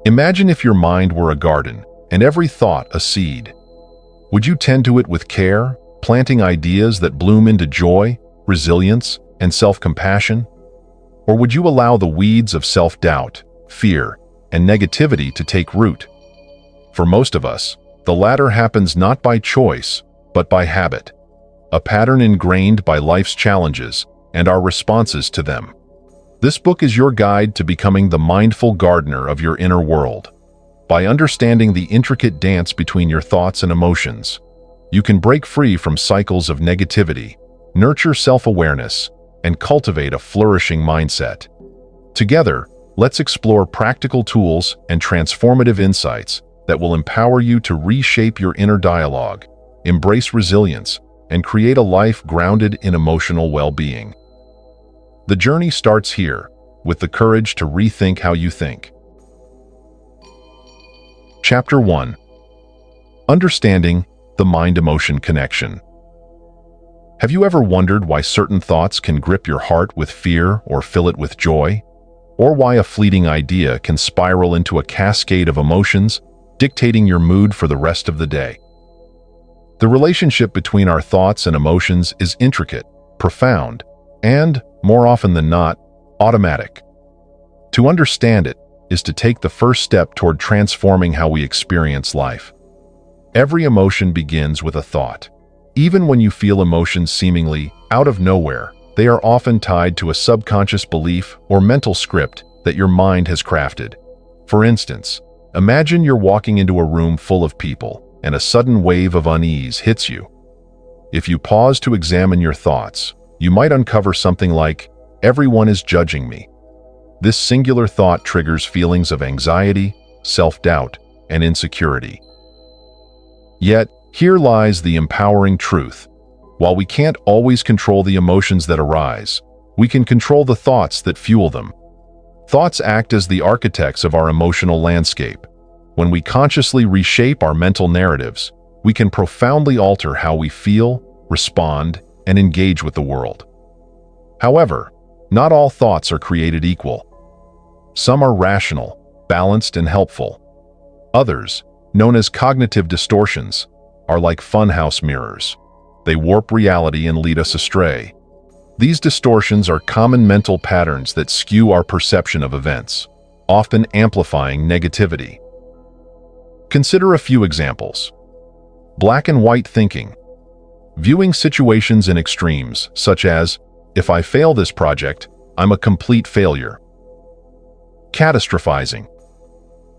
Imagine if your mind were a garden, and every thought a seed. Would you tend to it with care, planting ideas that bloom into joy, resilience, and self-compassion? Or would you allow the weeds of self-doubt, fear, and negativity to take root? For most of us, the latter happens not by choice, but by habit, a pattern ingrained by life's challenges and our responses to them. This book is your guide to becoming the mindful gardener of your inner world. By understanding the intricate dance between your thoughts and emotions, you can break free from cycles of negativity, nurture self-awareness, and cultivate a flourishing mindset. Together, let's explore practical tools and transformative insights that will empower you to reshape your inner dialogue, embrace resilience, and create a life grounded in emotional well-being. The journey starts here, with the courage to rethink how you think. Chapter 1. Understanding the mind-emotion connection. Have you ever wondered why certain thoughts can grip your heart with fear or fill it with joy? Or why a fleeting idea can spiral into a cascade of emotions, dictating your mood for the rest of the day? The relationship between our thoughts and emotions is intricate, profound, and, more often than not, automatic. To understand it is to take the first step toward transforming how we experience life. Every emotion begins with a thought. Even when you feel emotions seemingly out of nowhere, they are often tied to a subconscious belief or mental script that your mind has crafted. For instance, imagine you're walking into a room full of people, and a sudden wave of unease hits you. If you pause to examine your thoughts, you might uncover something like, "Everyone is judging me." This singular thought triggers feelings of anxiety, self-doubt, and insecurity. Yet, here lies the empowering truth. While we can't always control the emotions that arise, we can control the thoughts that fuel them. Thoughts act as the architects of our emotional landscape. When we consciously reshape our mental narratives, we can profoundly alter how we feel, respond, and engage with the world. However, not all thoughts are created equal. Some are rational, balanced, and helpful. Others, known as cognitive distortions, are like funhouse mirrors. They warp reality and lead us astray. These distortions are common mental patterns that skew our perception of events, often amplifying negativity. Consider a few examples. Black and white thinking. Viewing situations in extremes, such as, "If I fail this project, I'm a complete failure." Catastrophizing.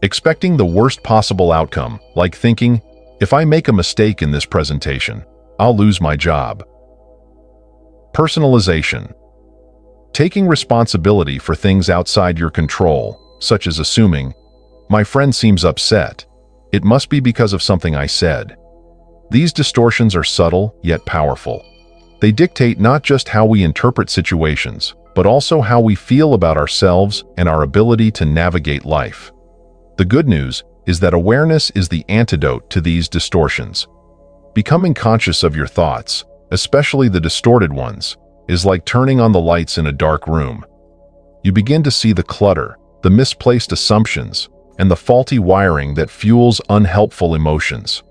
Expecting the worst possible outcome, like thinking, "If I make a mistake in this presentation, I'll lose my job." Personalization. Taking responsibility for things outside your control, such as assuming, "My friend seems upset. It must be because of something I said." These distortions are subtle, yet powerful. They dictate not just how we interpret situations, but also how we feel about ourselves and our ability to navigate life. The good news is that awareness is the antidote to these distortions. Becoming conscious of your thoughts, especially the distorted ones, is like turning on the lights in a dark room. You begin to see the clutter, the misplaced assumptions, and the faulty wiring that fuels unhelpful emotions.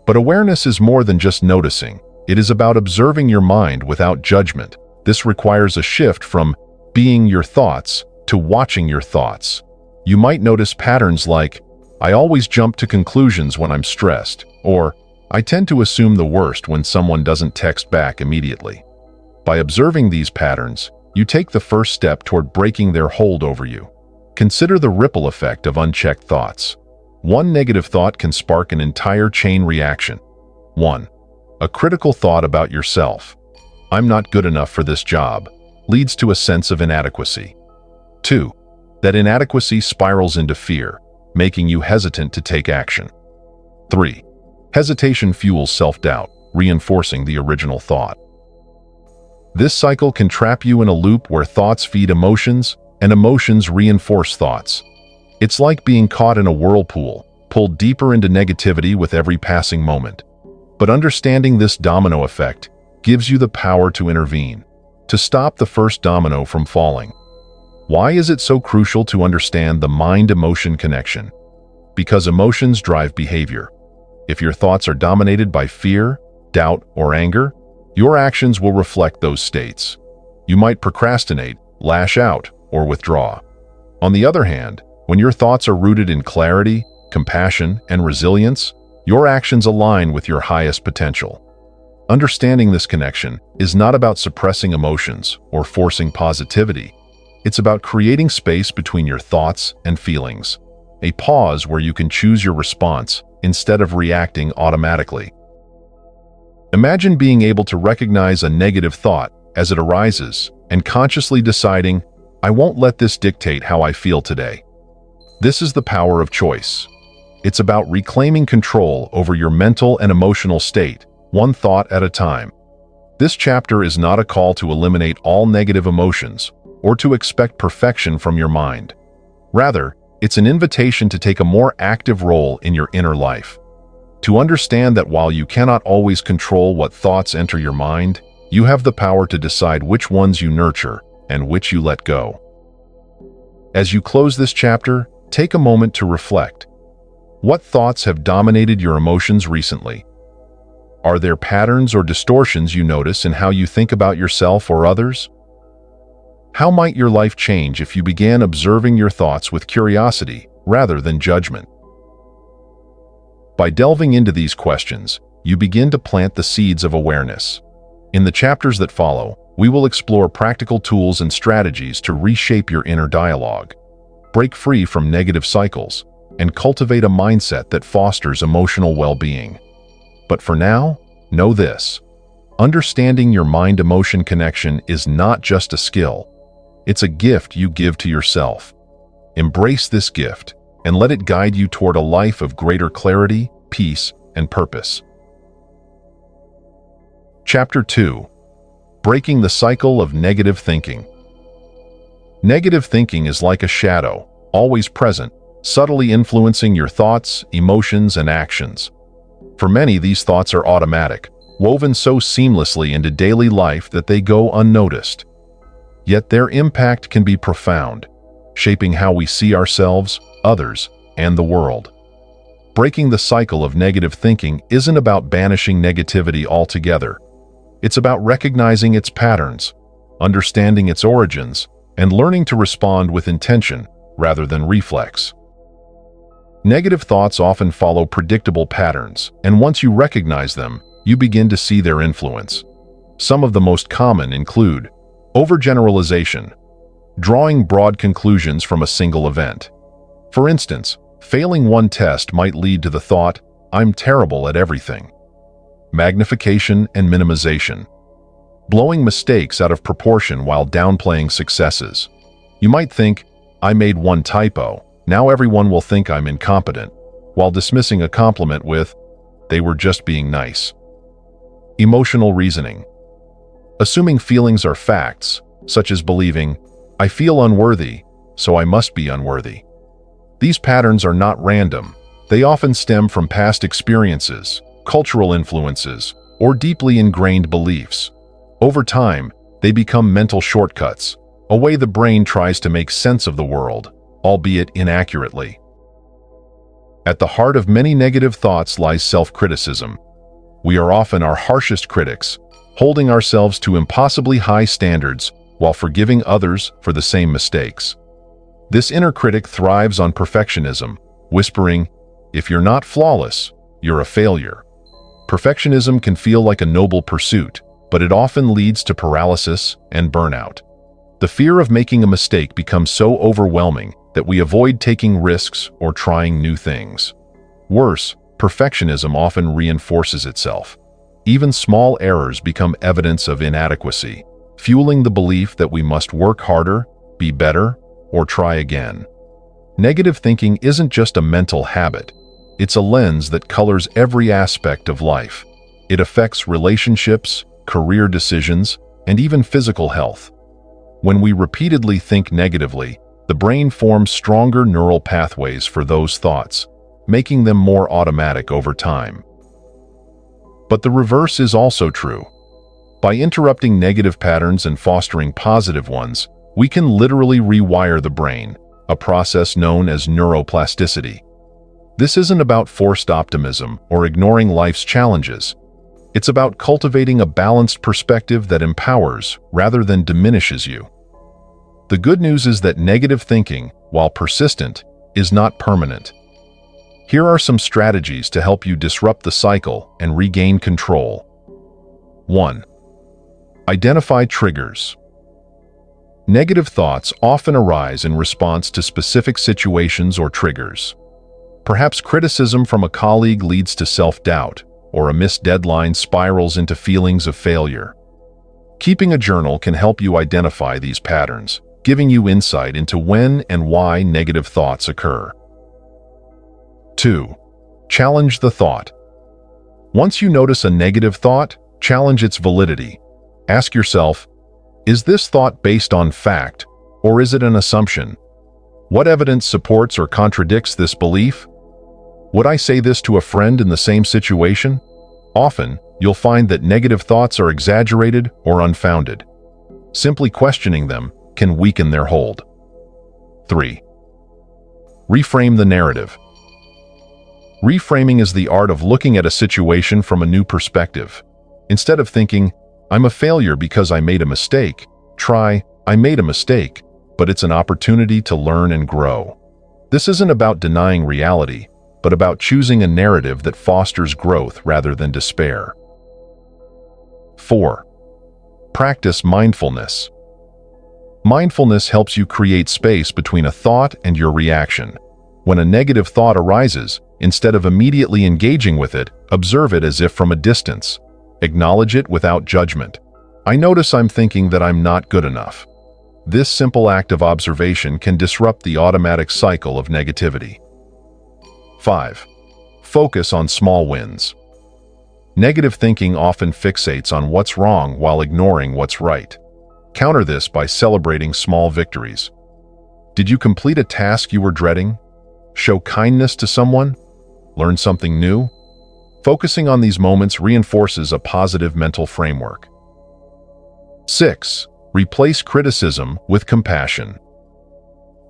But awareness is more than just noticing. It is about observing your mind without judgment. This requires a shift from being your thoughts to watching your thoughts. You might notice patterns like, "I always jump to conclusions when I'm stressed," or "I tend to assume the worst when someone doesn't text back immediately." By observing these patterns, you take the first step toward breaking their hold over you. Consider the ripple effect of unchecked thoughts. One negative thought can spark an entire chain reaction. 1. A critical thought about yourself. "I'm not good enough for this job," leads to a sense of inadequacy. 2. That inadequacy spirals into fear, making you hesitant to take action. 3. Hesitation fuels self-doubt, reinforcing the original thought. This cycle can trap you in a loop where thoughts feed emotions, and emotions reinforce thoughts. It's like being caught in a whirlpool, pulled deeper into negativity with every passing moment. But understanding this domino effect gives you the power to intervene, to stop the first domino from falling. Why is it so crucial to understand the mind-emotion connection? Because emotions drive behavior. If your thoughts are dominated by fear, doubt, or anger, your actions will reflect those states. You might procrastinate, lash out, or withdraw. On the other hand, when your thoughts are rooted in clarity, compassion, and resilience, your actions align with your highest potential. Understanding this connection is not about suppressing emotions or forcing positivity. It's about creating space between your thoughts and feelings, a pause where you can choose your response instead of reacting automatically. Imagine being able to recognize a negative thought as it arises and consciously deciding, "I won't let this dictate how I feel today." This is the power of choice. It's about reclaiming control over your mental and emotional state, one thought at a time. This chapter is not a call to eliminate all negative emotions or to expect perfection from your mind. Rather, it's an invitation to take a more active role in your inner life. To understand that while you cannot always control what thoughts enter your mind, you have the power to decide which ones you nurture and which you let go. As you close this chapter, take a moment to reflect. What thoughts have dominated your emotions recently? Are there patterns or distortions you notice in how you think about yourself or others? How might your life change if you began observing your thoughts with curiosity rather than judgment? By delving into these questions, you begin to plant the seeds of awareness. In the chapters that follow, we will explore practical tools and strategies to reshape your inner dialogue, break free from negative cycles, and cultivate a mindset that fosters emotional well-being. But for now, know this: understanding your mind-emotion connection is not just a skill. It's a gift you give to yourself. Embrace this gift and let it guide you toward a life of greater clarity, peace, and purpose. Chapter 2: Breaking the Cycle of Negative Thinking. Negative thinking is like a shadow, always present, subtly influencing your thoughts, emotions, and actions. For many, these thoughts are automatic, woven so seamlessly into daily life that they go unnoticed. Yet their impact can be profound, shaping how we see ourselves, others, and the world. Breaking the cycle of negative thinking isn't about banishing negativity altogether. It's about recognizing its patterns, understanding its origins, and learning to respond with intention rather than reflex. Negative thoughts often follow predictable patterns, and once you recognize them, you begin to see their influence. Some of the most common include overgeneralization, drawing broad conclusions from a single event. For instance, failing one test might lead to the thought, "I'm terrible at everything." Magnification and minimization, blowing mistakes out of proportion while downplaying successes. You might think, "I made one typo, now everyone will think I'm incompetent," while dismissing a compliment with, "They were just being nice." Emotional reasoning, assuming feelings are facts, such as believing, "I feel unworthy, so I must be unworthy." These patterns are not random. They often stem from past experiences, cultural influences, or deeply ingrained beliefs. Over time, they become mental shortcuts, a way the brain tries to make sense of the world, albeit inaccurately. At the heart of many negative thoughts lies self-criticism. We are often our harshest critics, holding ourselves to impossibly high standards while forgiving others for the same mistakes. This inner critic thrives on perfectionism, whispering, "If you're not flawless, you're a failure." Perfectionism can feel like a noble pursuit, but it often leads to paralysis and burnout. The fear of making a mistake becomes so overwhelming that we avoid taking risks or trying new things. Worse, perfectionism often reinforces itself. Even small errors become evidence of inadequacy, fueling the belief that we must work harder, be better, or try again. Negative thinking isn't just a mental habit. It's a lens that colors every aspect of life. It affects relationships, career decisions, and even physical health. When we repeatedly think negatively, the brain forms stronger neural pathways for those thoughts, making them more automatic over time. But the reverse is also true. By interrupting negative patterns and fostering positive ones, We can literally rewire the brain, a process known as neuroplasticity. This isn't about forced optimism or ignoring life's challenges. It's about cultivating a balanced perspective that empowers rather than diminishes you. The good news is that negative thinking, while persistent, is not permanent. Here are some strategies to help you disrupt the cycle and regain control. 1. Identify triggers. Negative thoughts often arise in response to specific situations or triggers. Perhaps criticism from a colleague leads to self-doubt, or a missed deadline spirals into feelings of failure. Keeping a journal can help you identify these patterns, giving you insight into when and why negative thoughts occur. 2. Challenge the thought. Once you notice a negative thought, challenge its validity. Ask yourself, is this thought based on fact, or is it an assumption? What evidence supports or contradicts this belief? Would I say this to a friend in the same situation? Often, you'll find that negative thoughts are exaggerated or unfounded. Simply questioning them can weaken their hold. 3. Reframe the narrative. Reframing is the art of looking at a situation from a new perspective. Instead of thinking, I'm a failure because I made a mistake, try, I made a mistake, but it's an opportunity to learn and grow. This isn't about denying reality, but about choosing a narrative that fosters growth rather than despair. 4. Practice mindfulness. Mindfulness helps you create space between a thought and your reaction. When a negative thought arises, instead of immediately engaging with it, observe it as if from a distance. Acknowledge it without judgment. I notice I'm thinking that I'm not good enough. This simple act of observation can disrupt the automatic cycle of negativity. 5. Focus on small wins. Negative thinking often fixates on what's wrong while ignoring what's right. Counter this by celebrating small victories. Did you complete a task you were dreading? Show kindness to someone? Learn something new? Focusing on these moments reinforces a positive mental framework. 6. Replace criticism with compassion.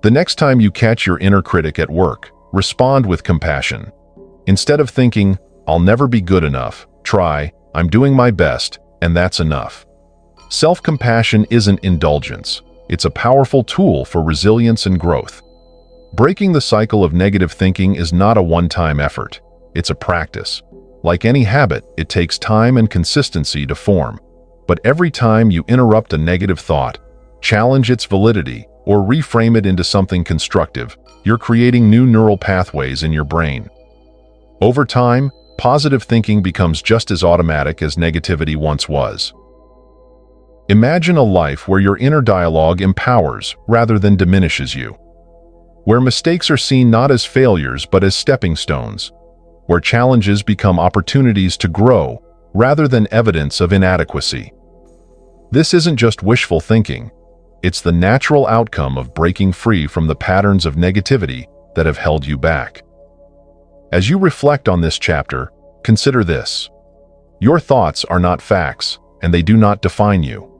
The next time you catch your inner critic at work, respond with compassion. Instead of thinking, I'll never be good enough, try, I'm doing my best, and that's enough. Self-compassion isn't indulgence. It's a powerful tool for resilience and growth. Breaking the cycle of negative thinking is not a one-time effort. It's a practice. Like any habit, it takes time and consistency to form. But every time you interrupt a negative thought, challenge its validity, or reframe it into something constructive, you're creating new neural pathways in your brain. Over time, positive thinking becomes just as automatic as negativity once was. Imagine a life where your inner dialogue empowers rather than diminishes you. Where mistakes are seen not as failures but as stepping stones. Where challenges become opportunities to grow rather than evidence of inadequacy. This isn't just wishful thinking. It's the natural outcome of breaking free from the patterns of negativity that have held you back. As you reflect on this chapter, consider this. Your thoughts are not facts, and they do not define you.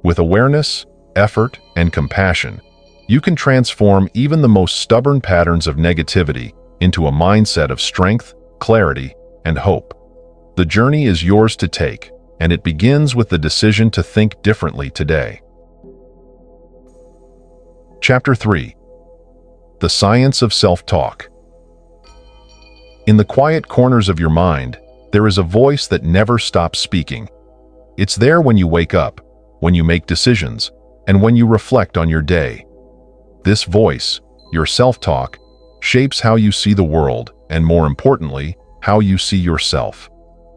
With awareness, effort, and compassion, you can transform even the most stubborn patterns of negativity into a mindset of strength, clarity, and hope. The journey is yours to take, and it begins with the decision to think differently today. Chapter 3. The Science of Self-Talk. In the quiet corners of your mind, there is a voice that never stops speaking. It's there when you wake up, when you make decisions, and when you reflect on your day. This voice, your self-talk, shapes how you see the world, and more importantly, how you see yourself.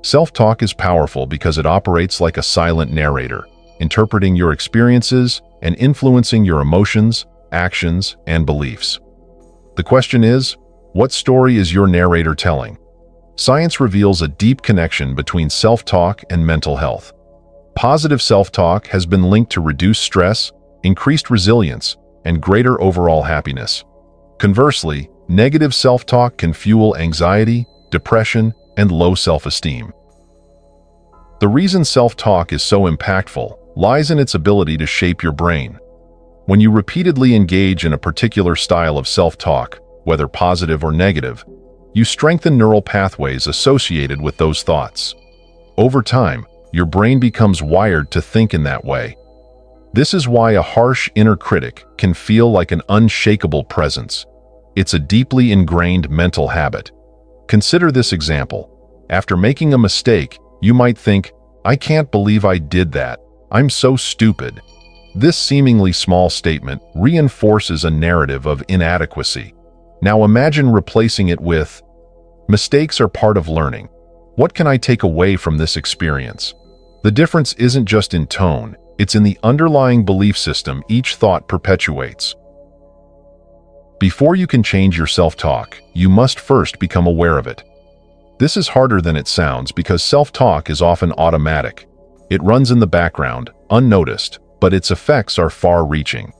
Self-talk is powerful because it operates like a silent narrator, interpreting your experiences and influencing your emotions, actions, and beliefs. The question is, what story is your narrator telling? Science reveals a deep connection between self-talk and mental health. Positive self-talk has been linked to reduced stress, increased resilience, and greater overall happiness. Conversely, negative self-talk can fuel anxiety, depression, and low self-esteem. The reason self-talk is so impactful lies in its ability to shape your brain. When you repeatedly engage in a particular style of self-talk, whether positive or negative, you strengthen neural pathways associated with those thoughts. Over time, your brain becomes wired to think in that way. This is why a harsh inner critic can feel like an unshakable presence. It's a deeply ingrained mental habit. Consider this example. After making a mistake, you might think, "I can't believe I did that. I'm so stupid." This seemingly small statement reinforces a narrative of inadequacy. Now imagine replacing it with, "Mistakes are part of learning. What can I take away from this experience?" The difference isn't just in tone, it's in the underlying belief system each thought perpetuates. Before you can change your self-talk, you must first become aware of it. This is harder than it sounds because self-talk is often automatic. It runs in the background, unnoticed, but its effects are far-reaching.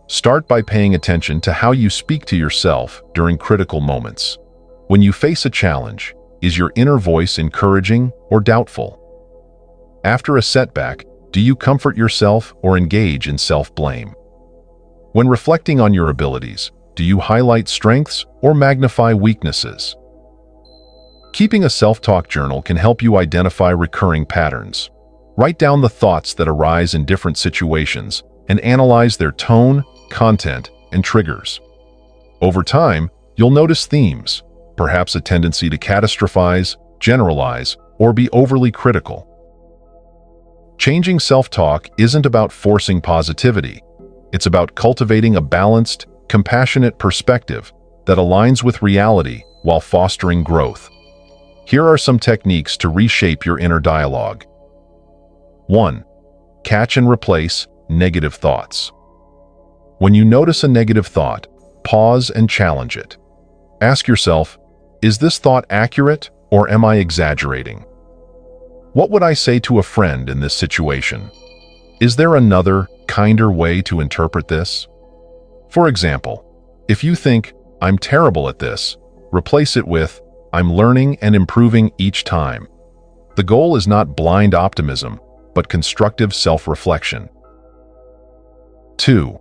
Start by paying attention to how you speak to yourself during critical moments. When you face a challenge, is your inner voice encouraging or doubtful? After a setback, do you comfort yourself or engage in self-blame? When reflecting on your abilities, do you highlight strengths or magnify weaknesses? Keeping a self-talk journal can help you identify recurring patterns. Write down the thoughts that arise in different situations and analyze their tone, content, and triggers. Over time, you'll notice themes, perhaps a tendency to catastrophize, generalize, or be overly critical. Changing self-talk isn't about forcing positivity. It's about cultivating a balanced, compassionate perspective that aligns with reality while fostering growth. Here are some techniques to reshape your inner dialogue. 1. Catch and replace negative thoughts. When you notice a negative thought, pause and challenge it. Ask yourself, is this thought accurate or am I exaggerating? What would I say to a friend in this situation? Is there another, kinder way to interpret this? For example, if you think, "I'm terrible at this," replace it with, "I'm learning and improving each time." The goal is not blind optimism, but constructive self-reflection. 2.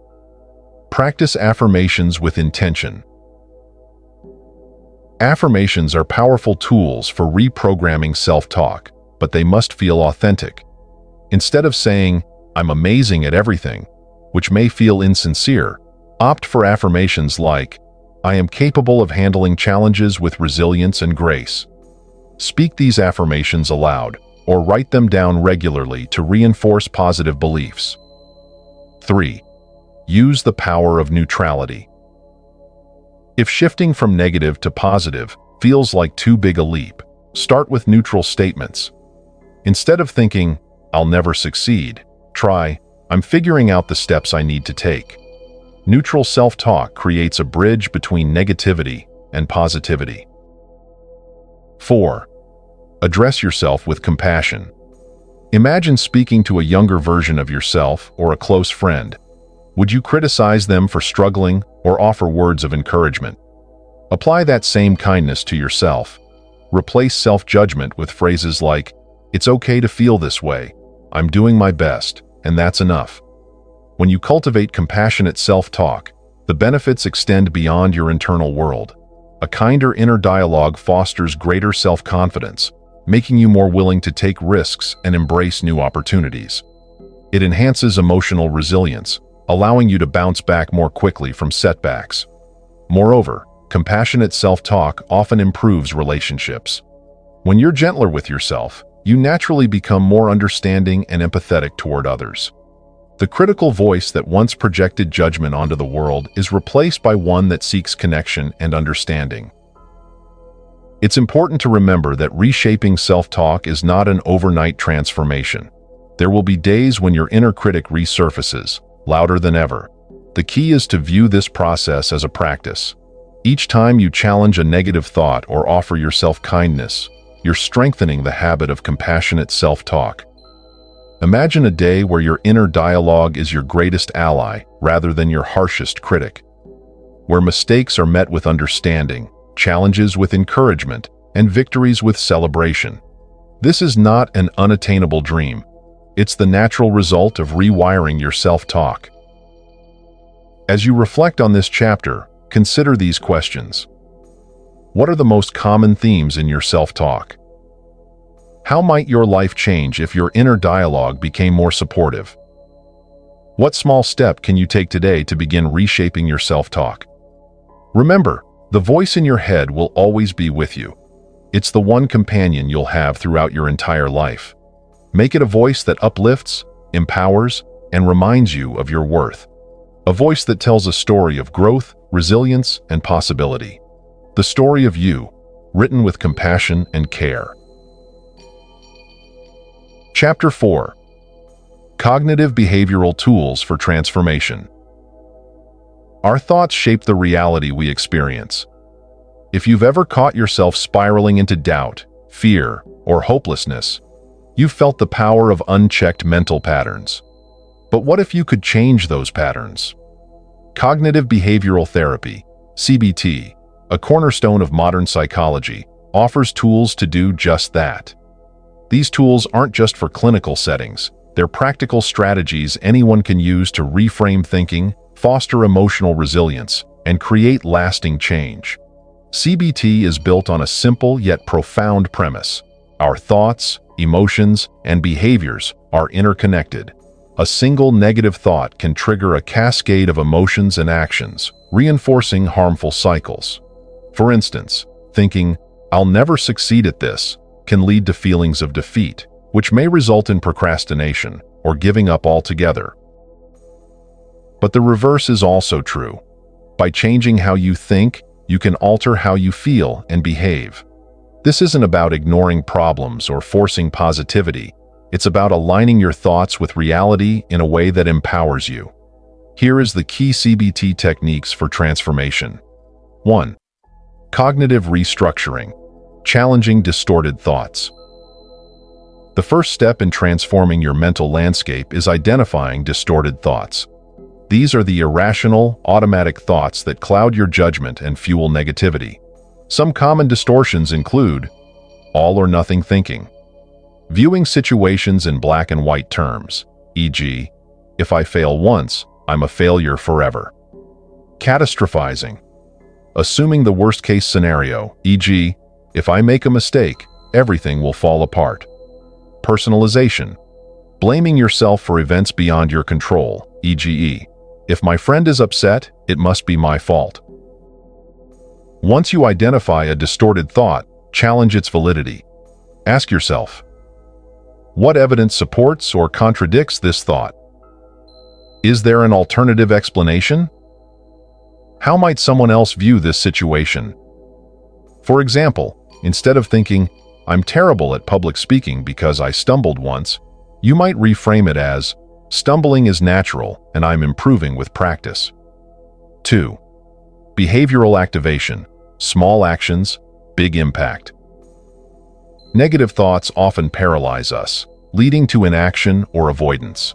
Practice affirmations with intention. Affirmations are powerful tools for reprogramming self-talk, but they must feel authentic. Instead of saying, "I'm amazing at everything," which may feel insincere, opt for affirmations like, "I am capable of handling challenges with resilience and grace." Speak these affirmations aloud, or write them down regularly to reinforce positive beliefs. 3. Use the power of neutrality. If shifting from negative to positive feels like too big a leap, start with neutral statements. Instead of thinking, "I'll never succeed," try, "I'm figuring out the steps I need to take." Neutral self-talk creates a bridge between negativity and positivity. 4. Address yourself with compassion. Imagine speaking to a younger version of yourself or a close friend. Would you criticize them for struggling or offer words of encouragement? Apply that same kindness to yourself. Replace self-judgment with phrases like, "It's okay to feel this way. I'm doing my best, and that's enough." When you cultivate compassionate self-talk, the benefits extend beyond your internal world. A kinder inner dialogue fosters greater self-confidence, making you more willing to take risks and embrace new opportunities. It enhances emotional resilience, allowing you to bounce back more quickly from setbacks. Moreover, compassionate self-talk often improves relationships. When you're gentler with yourself, you naturally become more understanding and empathetic toward others. The critical voice that once projected judgment onto the world is replaced by one that seeks connection and understanding. It's important to remember that reshaping self-talk is not an overnight transformation. There will be days when your inner critic resurfaces, louder than ever. The key is to view this process as a practice. Each time you challenge a negative thought or offer yourself kindness, you're strengthening the habit of compassionate self-talk. Imagine a day where your inner dialogue is your greatest ally rather than your harshest critic, where mistakes are met with understanding, challenges with encouragement, and victories with celebration. This is not an unattainable dream. It's the natural result of rewiring your self-talk. As you reflect on this chapter, consider these questions. What are the most common themes in your self-talk? How might your life change if your inner dialogue became more supportive? What small step can you take today to begin reshaping your self-talk? Remember, the voice in your head will always be with you. It's the one companion you'll have throughout your entire life. Make it a voice that uplifts, empowers, and reminds you of your worth. A voice that tells a story of growth, resilience, and possibility. The story of you, written with compassion and care. Chapter 4. Cognitive Behavioral Tools for Transformation. Our thoughts shape the reality we experience. If you've ever caught yourself spiraling into doubt, fear, or hopelessness, you've felt the power of unchecked mental patterns. But what if you could change those patterns? Cognitive behavioral therapy, CBT, a cornerstone of modern psychology, offers tools to do just that. These tools aren't just for clinical settings. They're practical strategies anyone can use to reframe thinking, foster emotional resilience, and create lasting change. CBT is built on a simple yet profound premise. Our thoughts, emotions, and behaviors are interconnected. A single negative thought can trigger a cascade of emotions and actions, reinforcing harmful cycles. For instance, thinking, "I'll never succeed at this," can lead to feelings of defeat, which may result in procrastination or giving up altogether. But the reverse is also true. By changing how you think, you can alter how you feel and behave. This isn't about ignoring problems or forcing positivity. It's about aligning your thoughts with reality in a way that empowers you. Here is the key CBT techniques for transformation. 1. Cognitive restructuring. Challenging distorted thoughts. The first step in transforming your mental landscape is identifying distorted thoughts. These are the irrational, automatic thoughts that cloud your judgment and fuel negativity. Some common distortions include all or nothing thinking, viewing situations in black and white terms, e.g., if I fail once, I'm a failure forever. Catastrophizing, assuming the worst-case scenario, e.g., if I make a mistake, everything will fall apart. Personalization, blaming yourself for events beyond your control, e.g., if my friend is upset, it must be my fault. Once you identify a distorted thought, challenge its validity. Ask yourself, what evidence supports or contradicts this thought? Is there an alternative explanation? How might someone else view this situation? For example, instead of thinking, "I'm terrible at public speaking because I stumbled once," you might reframe it as, "Stumbling is natural and I'm improving with practice." 2. Behavioral activation. Small actions, big impact. Negative thoughts often paralyze us, leading to inaction or avoidance.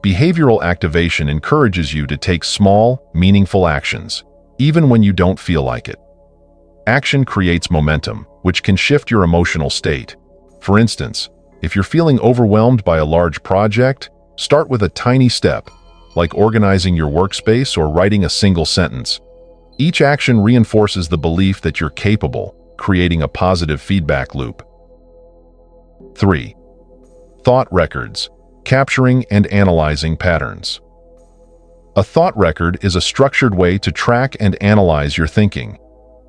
Behavioral activation encourages you to take small, meaningful actions, even when you don't feel like it. Action creates momentum, which can shift your emotional state. For instance, if you're feeling overwhelmed by a large project, start with a tiny step, like organizing your workspace or writing a single sentence. Each action reinforces the belief that you're capable, creating a positive feedback loop. 3. Thought records. Capturing and analyzing patterns. A thought record is a structured way to track and analyze your thinking.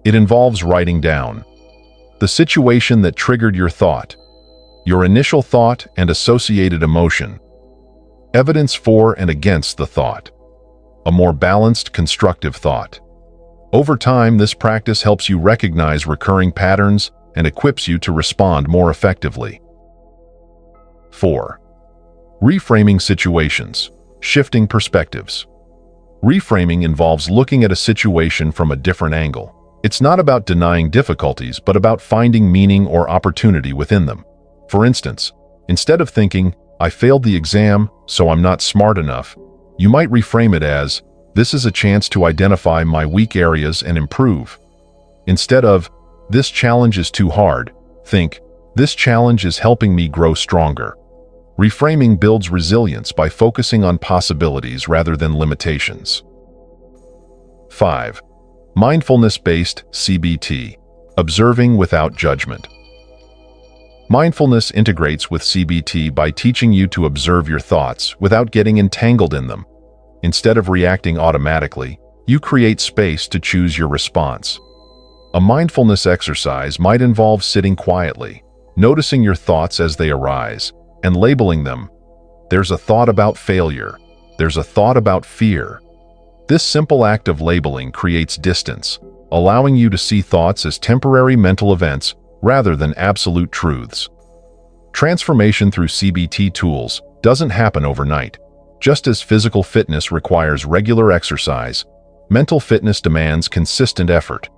It involves writing down the situation that triggered your thought, your initial thought and associated emotion, evidence for and against the thought, a more balanced, constructive thought. Over time, this practice helps you recognize recurring patterns and equips you to respond more effectively. 4. Reframing situations. Shifting perspectives. Reframing involves looking at a situation from a different angle. It's not about denying difficulties, but about finding meaning or opportunity within them. For instance, instead of thinking, "I failed the exam, so I'm not smart enough," you might reframe it as, "This is a chance to identify my weak areas and improve." Instead of, "This challenge is too hard," think, "This challenge is helping me grow stronger." Reframing builds resilience by focusing on possibilities rather than limitations. 5. Mindfulness-based CBT, observing without judgment. Mindfulness integrates with CBT by teaching you to observe your thoughts without getting entangled in them. Instead of reacting automatically, you create space to choose your response. A mindfulness exercise might involve sitting quietly, noticing your thoughts as they arise, and labeling them. There's a thought about failure. There's a thought about fear. This simple act of labeling creates distance, allowing you to see thoughts as temporary mental events rather than absolute truths. Transformation through CBT tools doesn't happen overnight. Just as physical fitness requires regular exercise, mental fitness demands consistent effort.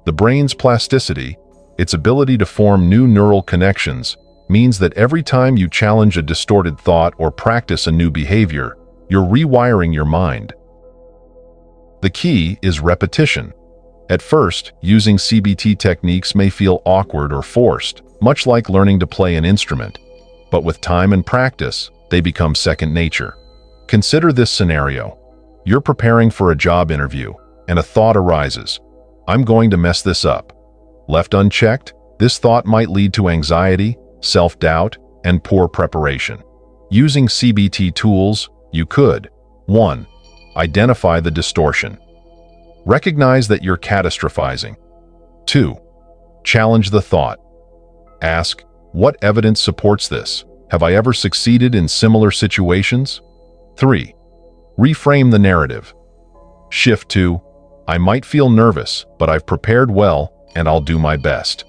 The brain's plasticity, its ability to form new neural connections, means that every time you challenge a distorted thought or practice a new behavior, you're rewiring your mind. The key is repetition. At first, using CBT techniques may feel awkward or forced, much like learning to play an instrument. But with time and practice, they become second nature. Consider this scenario. You're preparing for a job interview, and a thought arises. I'm going to mess this up. Left unchecked, this thought might lead to anxiety, self-doubt, and poor preparation. Using CBT tools, you could 1. Identify the distortion. Recognize that you're catastrophizing. 2. Challenge the thought. Ask, what evidence supports this? Have I ever succeeded in similar situations? 3. Reframe the narrative. Shift to, I might feel nervous, but I've prepared well and I'll do my best.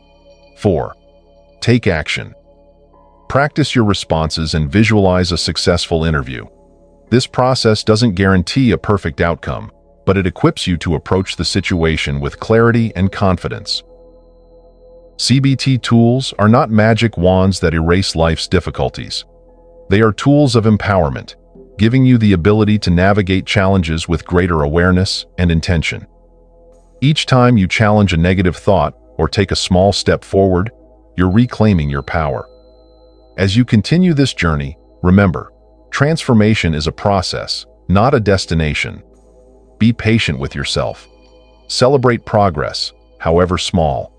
4. Take action. Practice your responses and visualize a successful interview. This process doesn't guarantee a perfect outcome, but it equips you to approach the situation with clarity and confidence. CBT tools are not magic wands that erase life's difficulties. They are tools of empowerment, giving you the ability to navigate challenges with greater awareness and intention. Each time you challenge a negative thought or take a small step forward, you're reclaiming your power. As you continue this journey, remember, transformation is a process, not a destination. Be patient with yourself. Celebrate progress, however small.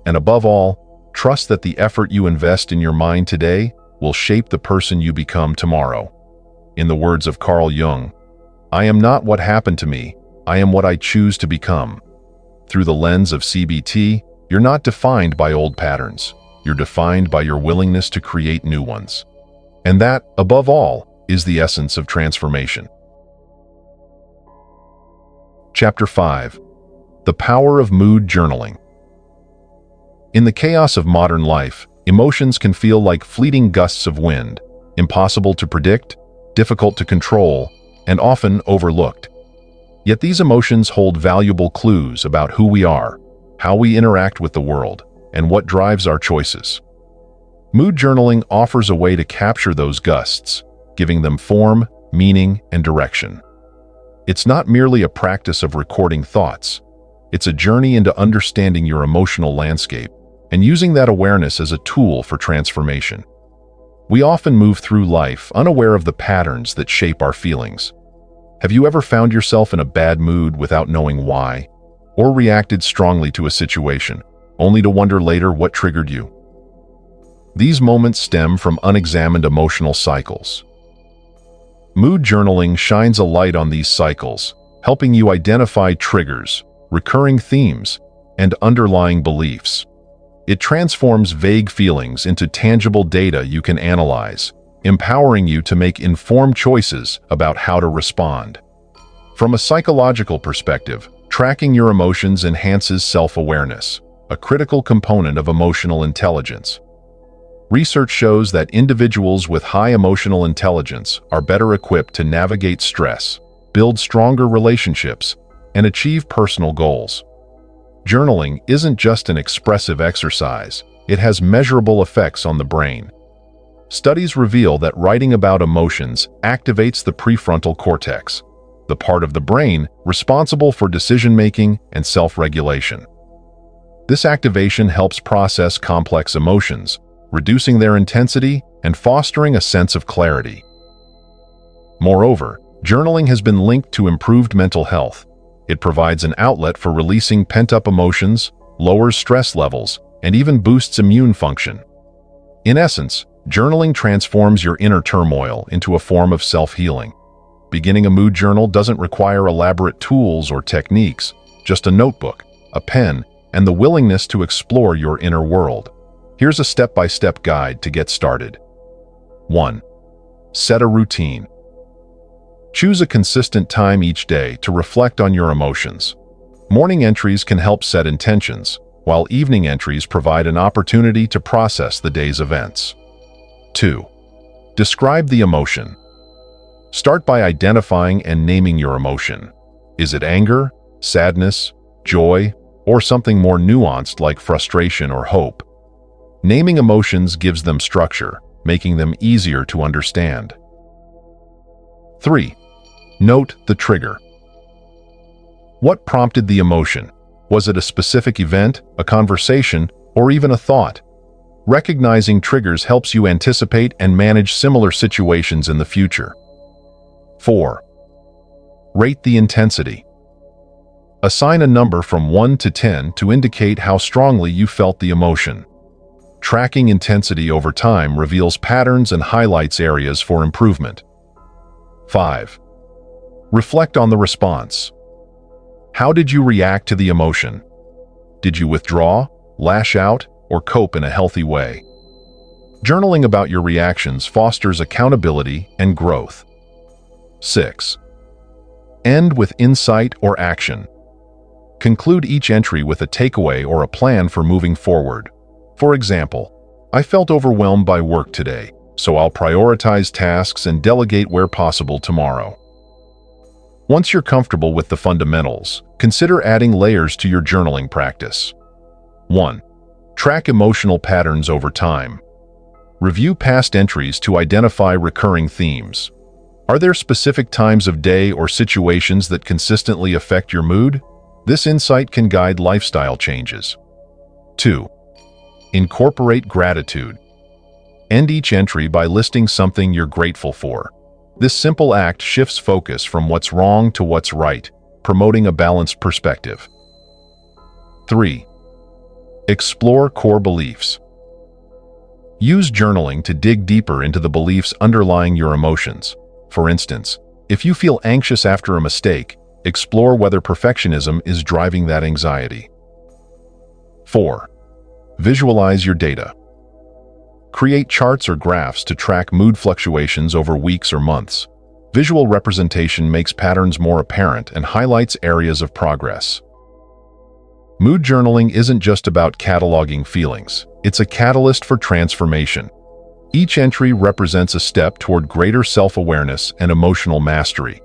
And above all, trust that the effort you invest in your mind today will shape the person you become tomorrow. In the words of Carl Jung, I am not what happened to me, I am what I choose to become. Through the lens of CBT, you're not defined by old patterns. You're defined by your willingness to create new ones. And that, above all, is the essence of transformation. Chapter 5. The Power of Mood Journaling. In the chaos of modern life, emotions can feel like fleeting gusts of wind, impossible to predict, difficult to control, and often overlooked. Yet these emotions hold valuable clues about who we are, how we interact with the world, and what drives our choices. Mood journaling offers a way to capture those gusts, giving them form, meaning, and direction. It's not merely a practice of recording thoughts. It's a journey into understanding your emotional landscape and using that awareness as a tool for transformation. We often move through life unaware of the patterns that shape our feelings. Have you ever found yourself in a bad mood without knowing why, or reacted strongly to a situation, only to wonder later what triggered you? These moments stem from unexamined emotional cycles. Mood journaling shines a light on these cycles, helping you identify triggers, recurring themes, and underlying beliefs. It transforms vague feelings into tangible data you can analyze, empowering you to make informed choices about how to respond. From a psychological perspective, tracking your emotions enhances self-awareness, a critical component of emotional intelligence. Research shows that individuals with high emotional intelligence are better equipped to navigate stress, build stronger relationships, and achieve personal goals. Journaling isn't just an expressive exercise, it has measurable effects on the brain. Studies reveal that writing about emotions activates the prefrontal cortex, the part of the brain responsible for decision-making and self-regulation. This activation helps process complex emotions, reducing their intensity and fostering a sense of clarity. Moreover, journaling has been linked to improved mental health. It provides an outlet for releasing pent-up emotions, lowers stress levels, and even boosts immune function. In essence, journaling transforms your inner turmoil into a form of self-healing. Beginning a mood journal doesn't require elaborate tools or techniques, just a notebook, a pen, and the willingness to explore your inner world. Here's a step-by-step guide to get started. 1. Set a routine. Choose a consistent time each day to reflect on your emotions. Morning entries can help set intentions, while evening entries provide an opportunity to process the day's events. 2. Describe the emotion. Start by identifying and naming your emotion. Is it anger, sadness, joy, or something more nuanced like frustration or hope? Naming emotions gives them structure, making them easier to understand. 3. Note the trigger. What prompted the emotion? Was it a specific event, a conversation, or even a thought? Recognizing triggers helps you anticipate and manage similar situations in the future. 4. Rate the intensity. Assign a number from 1 to 10 to indicate how strongly you felt the emotion. Tracking intensity over time reveals patterns and highlights areas for improvement. 5. Reflect on the response. How did you react to the emotion? Did you withdraw, lash out, or cope in a healthy way? Journaling about your reactions fosters accountability and growth. 6. End with insight or action. Conclude each entry with a takeaway or a plan for moving forward. For example, I felt overwhelmed by work today, so I'll prioritize tasks and delegate where possible tomorrow. Once you're comfortable with the fundamentals, consider adding layers to your journaling practice. 1. Track emotional patterns over time. Review past entries to identify recurring themes. Are there specific times of day or situations that consistently affect your mood? This insight can guide lifestyle changes. 2. Incorporate gratitude. End each entry by listing something you're grateful for. This simple act shifts focus from what's wrong to what's right, promoting a balanced perspective. 3. Explore core beliefs. Use journaling to dig deeper into the beliefs underlying your emotions. For instance, if you feel anxious after a mistake, explore whether perfectionism is driving that anxiety. 4. Visualize your data. Create charts or graphs to track mood fluctuations over weeks or months. Visual representation makes patterns more apparent and highlights areas of progress. Mood journaling isn't just about cataloging feelings. It's a catalyst for transformation. Each entry represents a step toward greater self-awareness and emotional mastery.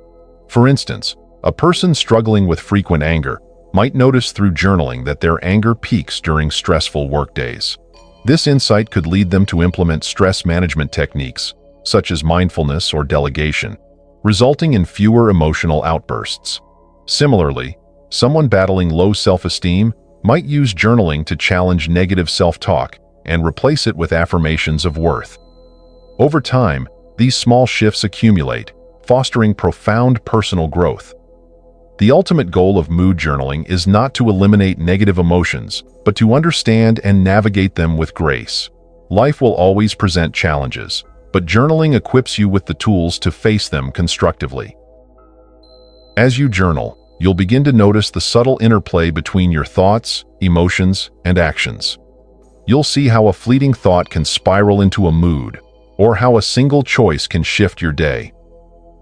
For instance, a person struggling with frequent anger might notice through journaling that their anger peaks during stressful workdays. This insight could lead them to implement stress management techniques, such as mindfulness or delegation, resulting in fewer emotional outbursts. Similarly, someone battling low self-esteem might use journaling to challenge negative self-talk and replace it with affirmations of worth. Over time, these small shifts accumulate, fostering profound personal growth. The ultimate goal of mood journaling is not to eliminate negative emotions, but to understand and navigate them with grace. Life will always present challenges, but journaling equips you with the tools to face them constructively. As you journal, you'll begin to notice the subtle interplay between your thoughts, emotions, and actions. You'll see how a fleeting thought can spiral into a mood, or how a single choice can shift your day.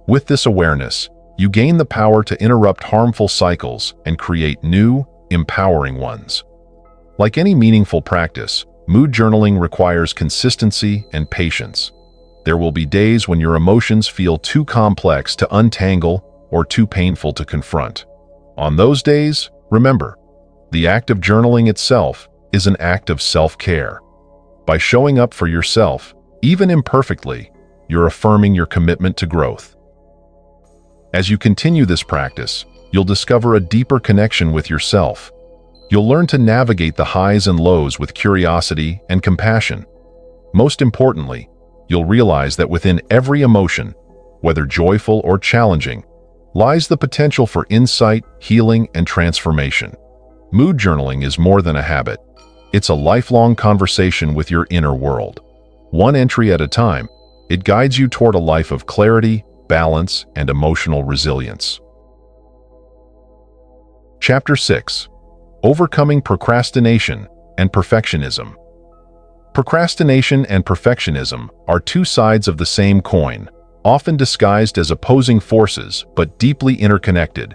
With this awareness, you gain the power to interrupt harmful cycles and create new, empowering ones. Like any meaningful practice, mood journaling requires consistency and patience. There will be days when your emotions feel too complex to untangle or too painful to confront. On those days, remember, the act of journaling itself is an act of self-care. By showing up for yourself, even imperfectly, you're affirming your commitment to growth. As you continue this practice, you'll discover a deeper connection with yourself. You'll learn to navigate the highs and lows with curiosity and compassion. Most importantly, you'll realize that within every emotion, whether joyful or challenging, lies the potential for insight, healing, and transformation. Mood journaling is more than a habit. It's a lifelong conversation with your inner world. One entry at a time, it guides you toward a life of clarity, balance, and emotional resilience. Chapter 6. Overcoming procrastination and perfectionism. Procrastination and perfectionism are two sides of the same coin, often disguised as opposing forces but deeply interconnected.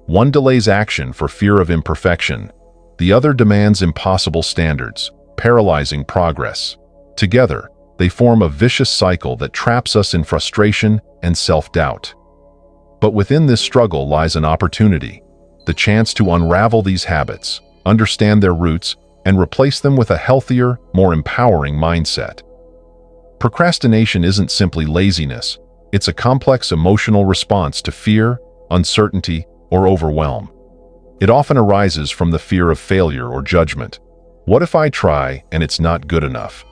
One delays action for fear of imperfection. The other demands impossible standards, paralyzing progress. Together, they form a vicious cycle that traps us in frustration and self-doubt. But within this struggle lies an opportunity, the chance to unravel these habits, understand their roots, and replace them with a healthier, more empowering mindset. Procrastination isn't simply laziness. It's a complex emotional response to fear, uncertainty, or overwhelm. It often arises from the fear of failure or judgment. What if I try and it's not good enough?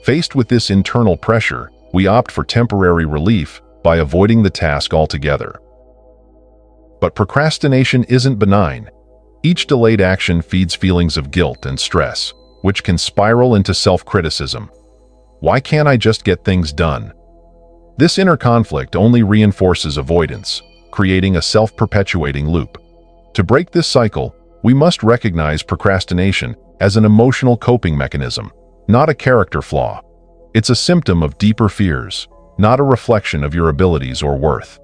Faced with this internal pressure, we opt for temporary relief by avoiding the task altogether. But procrastination isn't benign. Each delayed action feeds feelings of guilt and stress, which can spiral into self-criticism. Why can't I just get things done? This inner conflict only reinforces avoidance, creating a self-perpetuating loop. To break this cycle, we must recognize procrastination as an emotional coping mechanism, not a character flaw. It's a symptom of deeper fears, not a reflection of your abilities or worth.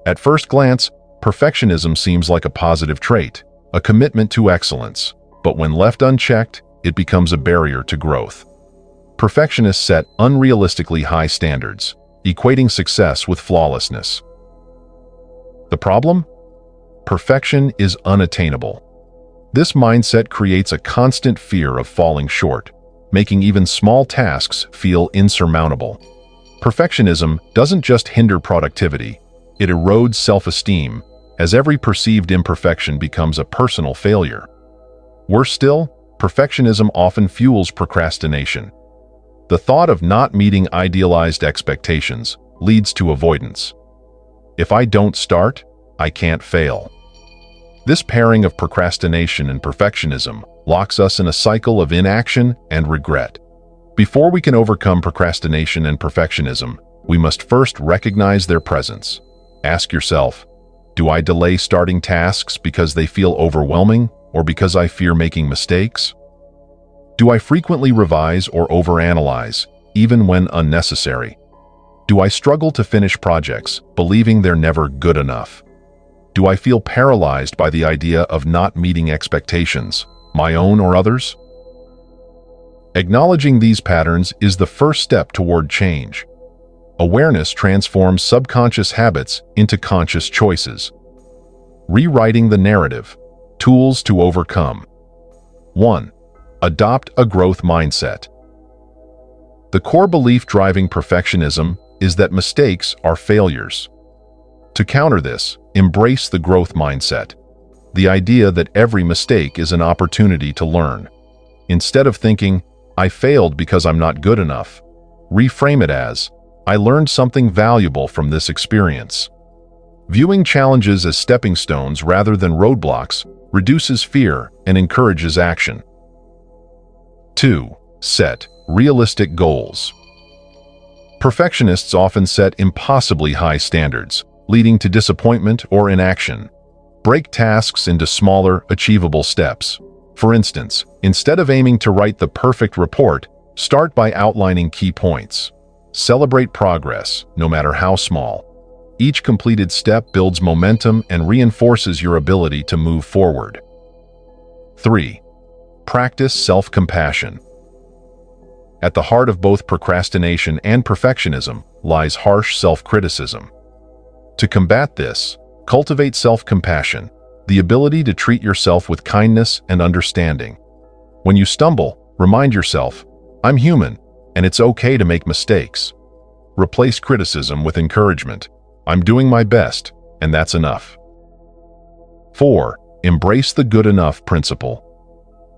At first glance, perfectionism seems like a positive trait, a commitment to excellence, but when left unchecked, it becomes a barrier to growth. Perfectionists set unrealistically high standards, equating success with flawlessness. The problem? Perfection is unattainable. This mindset creates a constant fear of falling short, making even small tasks feel insurmountable. Perfectionism doesn't just hinder productivity, it erodes self-esteem, as every perceived imperfection becomes a personal failure. Worse still, perfectionism often fuels procrastination. The thought of not meeting idealized expectations leads to avoidance. If I don't start, I can't fail. This pairing of procrastination and perfectionism locks us in a cycle of inaction and regret. Before we can overcome procrastination and perfectionism, we must first recognize their presence. Ask yourself, do I delay starting tasks because they feel overwhelming or because I fear making mistakes? Do I frequently revise or overanalyze, even when unnecessary? Do I struggle to finish projects, believing they're never good enough? Do I feel paralyzed by the idea of not meeting expectations, my own or others? Acknowledging these patterns is the first step toward change. Awareness transforms subconscious habits into conscious choices. Rewriting the narrative. Tools to overcome. 1. Adopt a growth mindset. The core belief driving perfectionism is that mistakes are failures. To counter this, embrace the growth mindset. The idea that every mistake is an opportunity to learn. Instead of thinking, I failed because I'm not good enough, reframe it as, I learned something valuable from this experience. Viewing challenges as stepping stones rather than roadblocks reduces fear and encourages action. 2. Set realistic goals. Perfectionists often set impossibly high standards, leading to disappointment or inaction. Break tasks into smaller, achievable steps. For instance, instead of aiming to write the perfect report, start by outlining key points. Celebrate progress, no matter how small. Each completed step builds momentum and reinforces your ability to move forward. 3. Practice self-compassion. At the heart of both procrastination and perfectionism lies harsh self-criticism. To combat this, cultivate self-compassion, the ability to treat yourself with kindness and understanding. When you stumble, remind yourself, I'm human, and it's okay to make mistakes. Replace criticism with encouragement. I'm doing my best, and that's enough. 4. Embrace the good enough principle.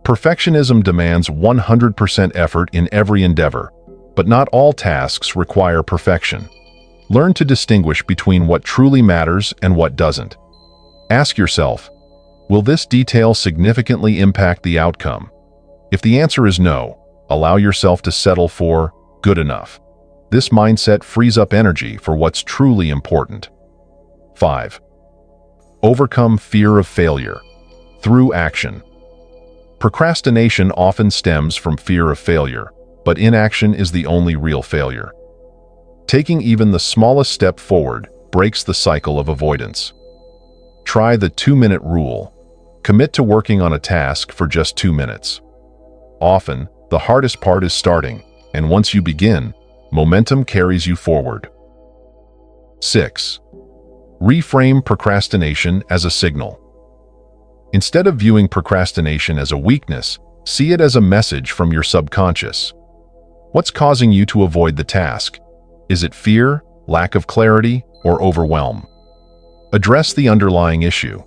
Perfectionism demands 100% effort in every endeavor, but not all tasks require perfection. Learn to distinguish between what truly matters and what doesn't. Ask yourself, will this detail significantly impact the outcome? If the answer is no, allow yourself to settle for good enough. This mindset frees up energy for what's truly important. 5. Overcome fear of failure through action. Procrastination often stems from fear of failure, but inaction is the only real failure. Taking even the smallest step forward breaks the cycle of avoidance. Try the 2-minute rule. Commit to working on a task for just 2 minutes. Often, the hardest part is starting, and once you begin, momentum carries you forward. 6. Reframe procrastination as a signal. Instead of viewing procrastination as a weakness, see it as a message from your subconscious. What's causing you to avoid the task? Is it fear, lack of clarity, or overwhelm? Address the underlying issue.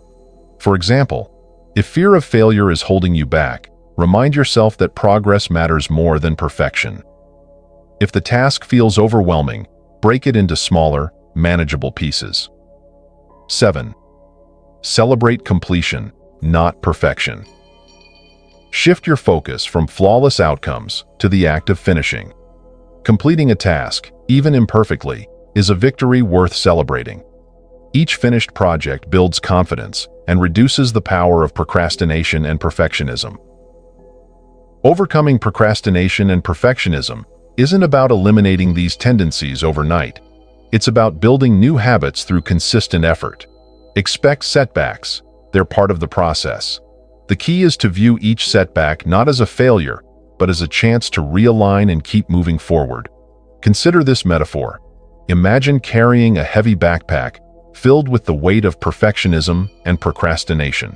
For example, if fear of failure is holding you back, remind yourself that progress matters more than perfection. If the task feels overwhelming, break it into smaller, manageable pieces. 7. Celebrate completion, not perfection. Shift your focus from flawless outcomes to the act of finishing. Completing a task, even imperfectly, is a victory worth celebrating. Each finished project builds confidence and reduces the power of procrastination and perfectionism. Overcoming procrastination and perfectionism isn't about eliminating these tendencies overnight. It's about building new habits through consistent effort. Expect setbacks. They're part of the process. The key is to view each setback not as a failure, but as a chance to realign and keep moving forward. Consider this metaphor. Imagine carrying a heavy backpack filled with the weight of perfectionism and procrastination.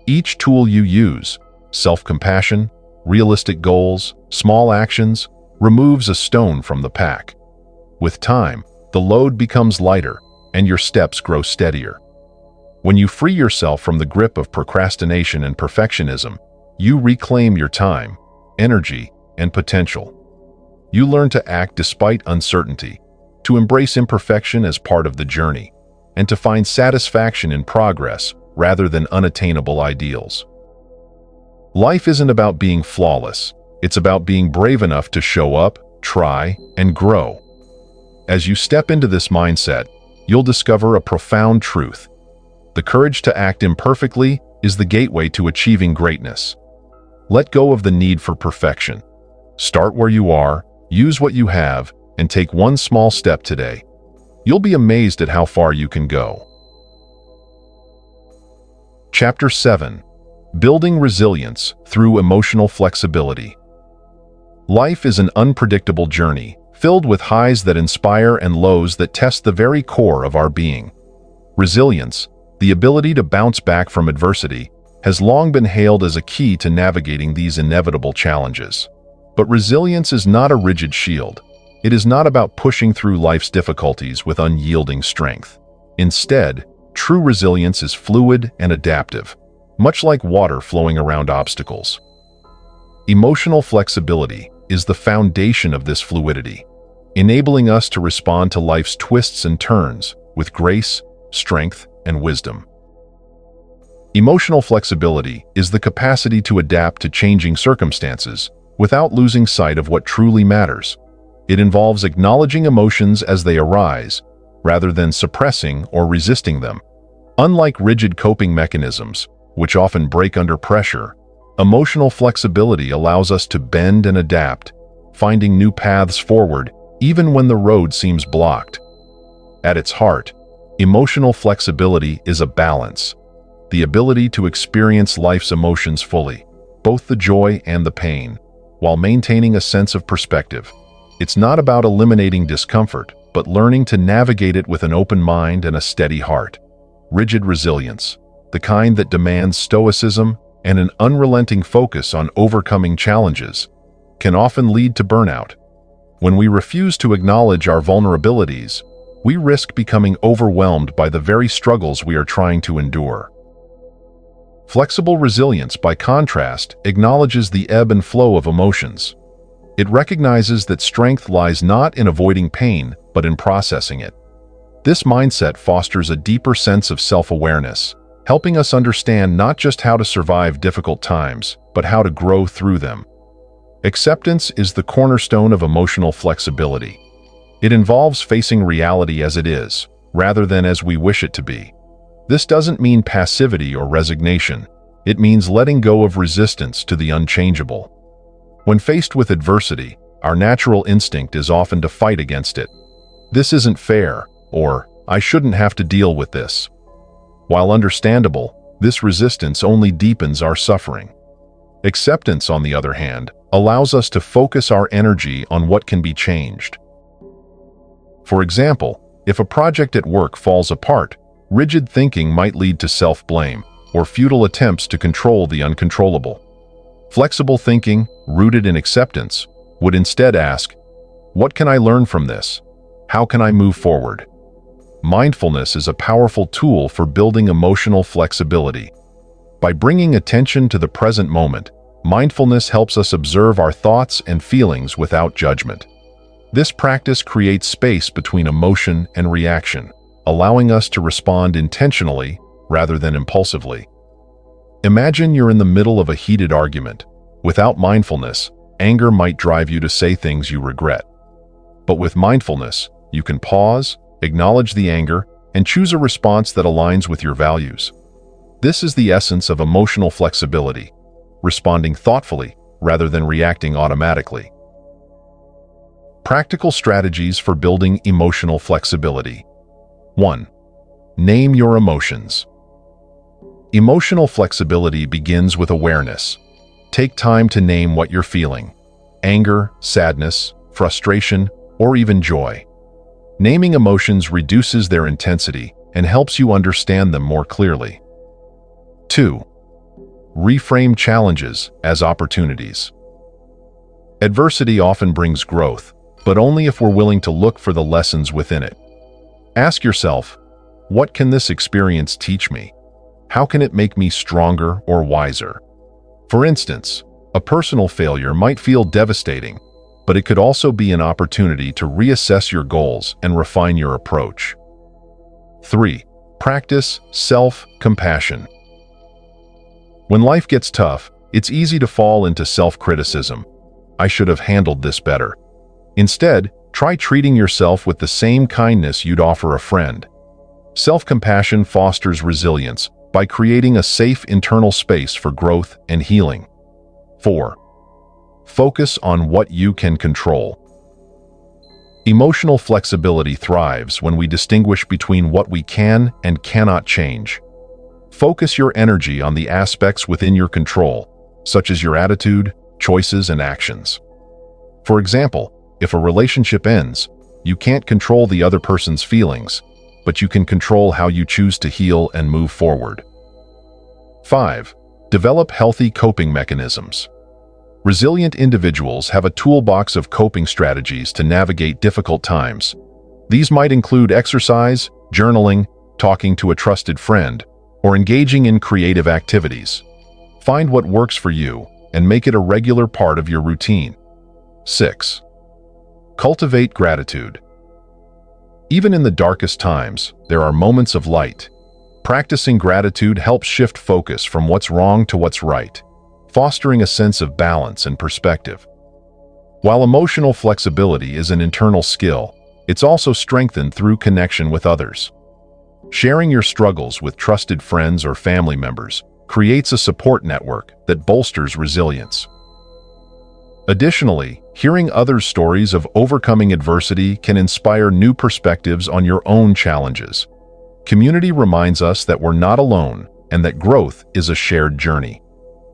Each tool you use, self-compassion, realistic goals, small actions, removes a stone from the pack. With time, the load becomes lighter and your steps grow steadier. When you free yourself from the grip of procrastination and perfectionism, you reclaim your time, energy, and potential. You learn to act despite uncertainty, to embrace imperfection as part of the journey, and to find satisfaction in progress rather than unattainable ideals. Life isn't about being flawless. It's about being brave enough to show up, try, and grow. As you step into this mindset, you'll discover a profound truth. The courage to act imperfectly is the gateway to achieving greatness. Let go of the need for perfection. Start where you are, use what you have, and take one small step today. You'll be amazed at how far you can go. Chapter 7. Building Resilience Through Emotional Flexibility. Life is an unpredictable journey, filled with highs that inspire and lows that test the very core of our being. Resilience, the ability to bounce back from adversity, has long been hailed as a key to navigating these inevitable challenges. But resilience is not a rigid shield. It is not about pushing through life's difficulties with unyielding strength. Instead, true resilience is fluid and adaptive, much like water flowing around obstacles. Emotional flexibility is the foundation of this fluidity, enabling us to respond to life's twists and turns with grace, strength, and wisdom. Emotional flexibility is the capacity to adapt to changing circumstances without losing sight of what truly matters. It involves acknowledging emotions as they arise, rather than suppressing or resisting them. Unlike rigid coping mechanisms, which often break under pressure, emotional flexibility allows us to bend and adapt, finding new paths forward even when the road seems blocked. At its heart, emotional flexibility is a balance, the ability to experience life's emotions fully, both the joy and the pain, while maintaining a sense of perspective. It's not about eliminating discomfort, but learning to navigate it with an open mind and a steady heart. Rigid resilience, the kind that demands stoicism and an unrelenting focus on overcoming challenges, can often lead to burnout. When we refuse to acknowledge our vulnerabilities, we risk becoming overwhelmed by the very struggles we are trying to endure. Flexible resilience, by contrast, acknowledges the ebb and flow of emotions. It recognizes that strength lies not in avoiding pain, but in processing it. This mindset fosters a deeper sense of self-awareness, helping us understand not just how to survive difficult times, but how to grow through them. Acceptance is the cornerstone of emotional flexibility. It involves facing reality as it is, rather than as we wish it to be. This doesn't mean passivity or resignation. It means letting go of resistance to the unchangeable. When faced with adversity, our natural instinct is often to fight against it. This isn't fair, or I shouldn't have to deal with this. While understandable, this resistance only deepens our suffering. Acceptance, on the other hand, allows us to focus our energy on what can be changed. For example, if a project at work falls apart, rigid thinking might lead to self-blame or futile attempts to control the uncontrollable. Flexible thinking, rooted in acceptance, would instead ask, what can I learn from this? How can I move forward? Mindfulness is a powerful tool for building emotional flexibility. By bringing attention to the present moment, mindfulness helps us observe our thoughts and feelings without judgment. This practice creates space between emotion and reaction, allowing us to respond intentionally rather than impulsively. Imagine you're in the middle of a heated argument. Without mindfulness, anger might drive you to say things you regret. But with mindfulness, you can pause, acknowledge the anger, and choose a response that aligns with your values. This is the essence of emotional flexibility, responding thoughtfully rather than reacting automatically. Practical strategies for building emotional flexibility. 1. Name your emotions. Emotional flexibility begins with awareness. Take time to name what you're feeling: anger, sadness, frustration, or even joy. Naming emotions reduces their intensity and helps you understand them more clearly. 2. Reframe challenges as opportunities. Adversity often brings growth, but only if we're willing to look for the lessons within it. Ask yourself, what can this experience teach me? How can it make me stronger or wiser? For instance, a personal failure might feel devastating, but it could also be an opportunity to reassess your goals and refine your approach. 3. Practice self-compassion. When life gets tough, it's easy to fall into self-criticism. I should have handled this better. Instead, try treating yourself with the same kindness you'd offer a friend. Self-compassion fosters resilience by creating a safe internal space for growth and healing. 4. Focus on what you can control. Emotional flexibility thrives when we distinguish between what we can and cannot change. Focus your energy on the aspects within your control, such as your attitude, choices, and actions. For example, if a relationship ends, you can't control the other person's feelings, but you can control how you choose to heal and move forward. 5. Develop healthy coping mechanisms. Resilient individuals have a toolbox of coping strategies to navigate difficult times. These might include exercise, journaling, talking to a trusted friend, or engaging in creative activities. Find what works for you and make it a regular part of your routine. 6. Cultivate gratitude. Even in the darkest times, there are moments of light. Practicing gratitude helps shift focus from what's wrong to what's right, fostering a sense of balance and perspective. While emotional flexibility is an internal skill, it's also strengthened through connection with others. Sharing your struggles with trusted friends or family members creates a support network that bolsters resilience. Additionally, hearing others' stories of overcoming adversity can inspire new perspectives on your own challenges. Community reminds us that we're not alone and that growth is a shared journey.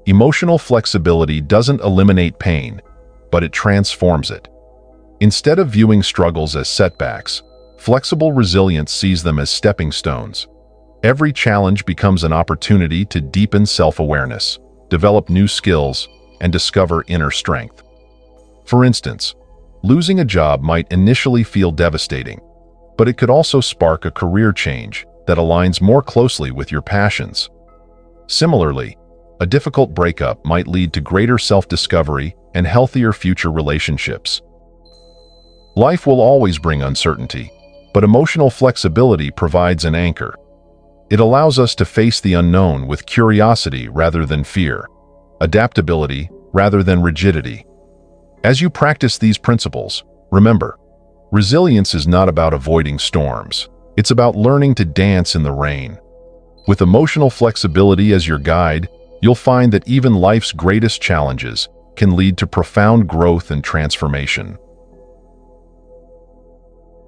Emotional flexibility doesn't eliminate pain, but it transforms it. Instead of viewing struggles as setbacks, flexible resilience sees them as stepping stones. Every challenge becomes an opportunity to deepen self-awareness, develop new skills, and discover inner strength. For instance, losing a job might initially feel devastating, but it could also spark a career change that aligns more closely with your passions. Similarly, a difficult breakup might lead to greater self-discovery and healthier future relationships. Life will always bring uncertainty, but emotional flexibility provides an anchor. It allows us to face the unknown with curiosity rather than fear, adaptability rather than rigidity. As you practice these principles, remember, resilience is not about avoiding storms. It's about learning to dance in the rain. With emotional flexibility as your guide, you'll find that even life's greatest challenges can lead to profound growth and transformation.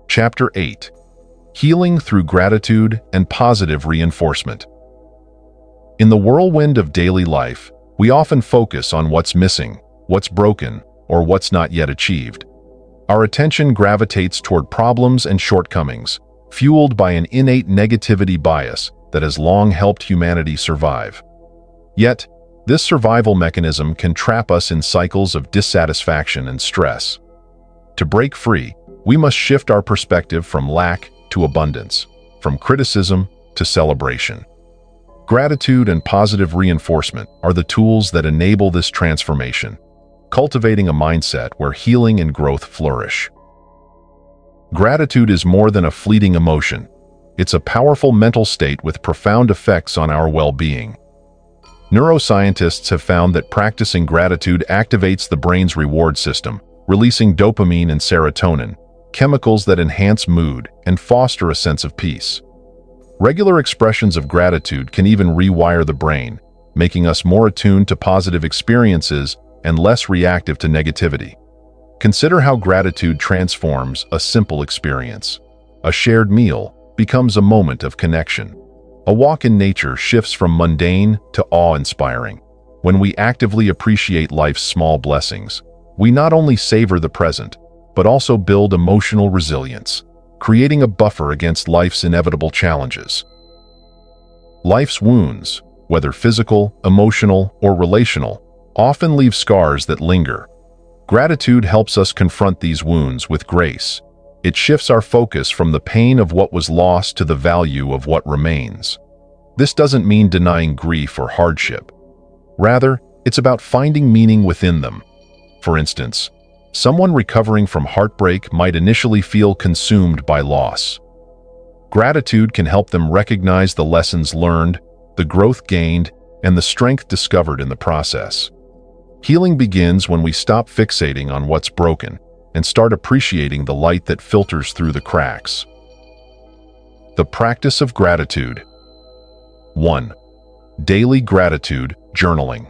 Chapter 8. Healing through gratitude and positive reinforcement. In the whirlwind of daily life, we often focus on what's missing, what's broken, or what's not yet achieved. Our attention gravitates toward problems and shortcomings, fueled by an innate negativity bias that has long helped humanity survive. Yet, this survival mechanism can trap us in cycles of dissatisfaction and stress. To break free, we must shift our perspective from lack to abundance, from criticism to celebration. Gratitude and positive reinforcement are the tools that enable this transformation, cultivating a mindset where healing and growth flourish. Gratitude is more than a fleeting emotion. It's a powerful mental state with profound effects on our well-being. Neuroscientists have found that practicing gratitude activates the brain's reward system, releasing dopamine and serotonin, chemicals that enhance mood and foster a sense of peace. Regular expressions of gratitude can even rewire the brain, making us more attuned to positive experiences and less reactive to negativity. Consider how gratitude transforms a simple experience. A shared meal becomes a moment of connection. A walk in nature shifts from mundane to awe-inspiring. When we actively appreciate life's small blessings, we not only savor the present, but also build emotional resilience, creating a buffer against life's inevitable challenges. Life's wounds, whether physical, emotional, or relational, often leave scars that linger. Gratitude helps us confront these wounds with grace. It shifts our focus from the pain of what was lost to the value of what remains. This doesn't mean denying grief or hardship. Rather, it's about finding meaning within them. For instance, someone recovering from heartbreak might initially feel consumed by loss. Gratitude can help them recognize the lessons learned, the growth gained, and the strength discovered in the process. Healing begins when we stop fixating on what's broken and start appreciating the light that filters through the cracks. The practice of gratitude. 1. Daily gratitude journaling.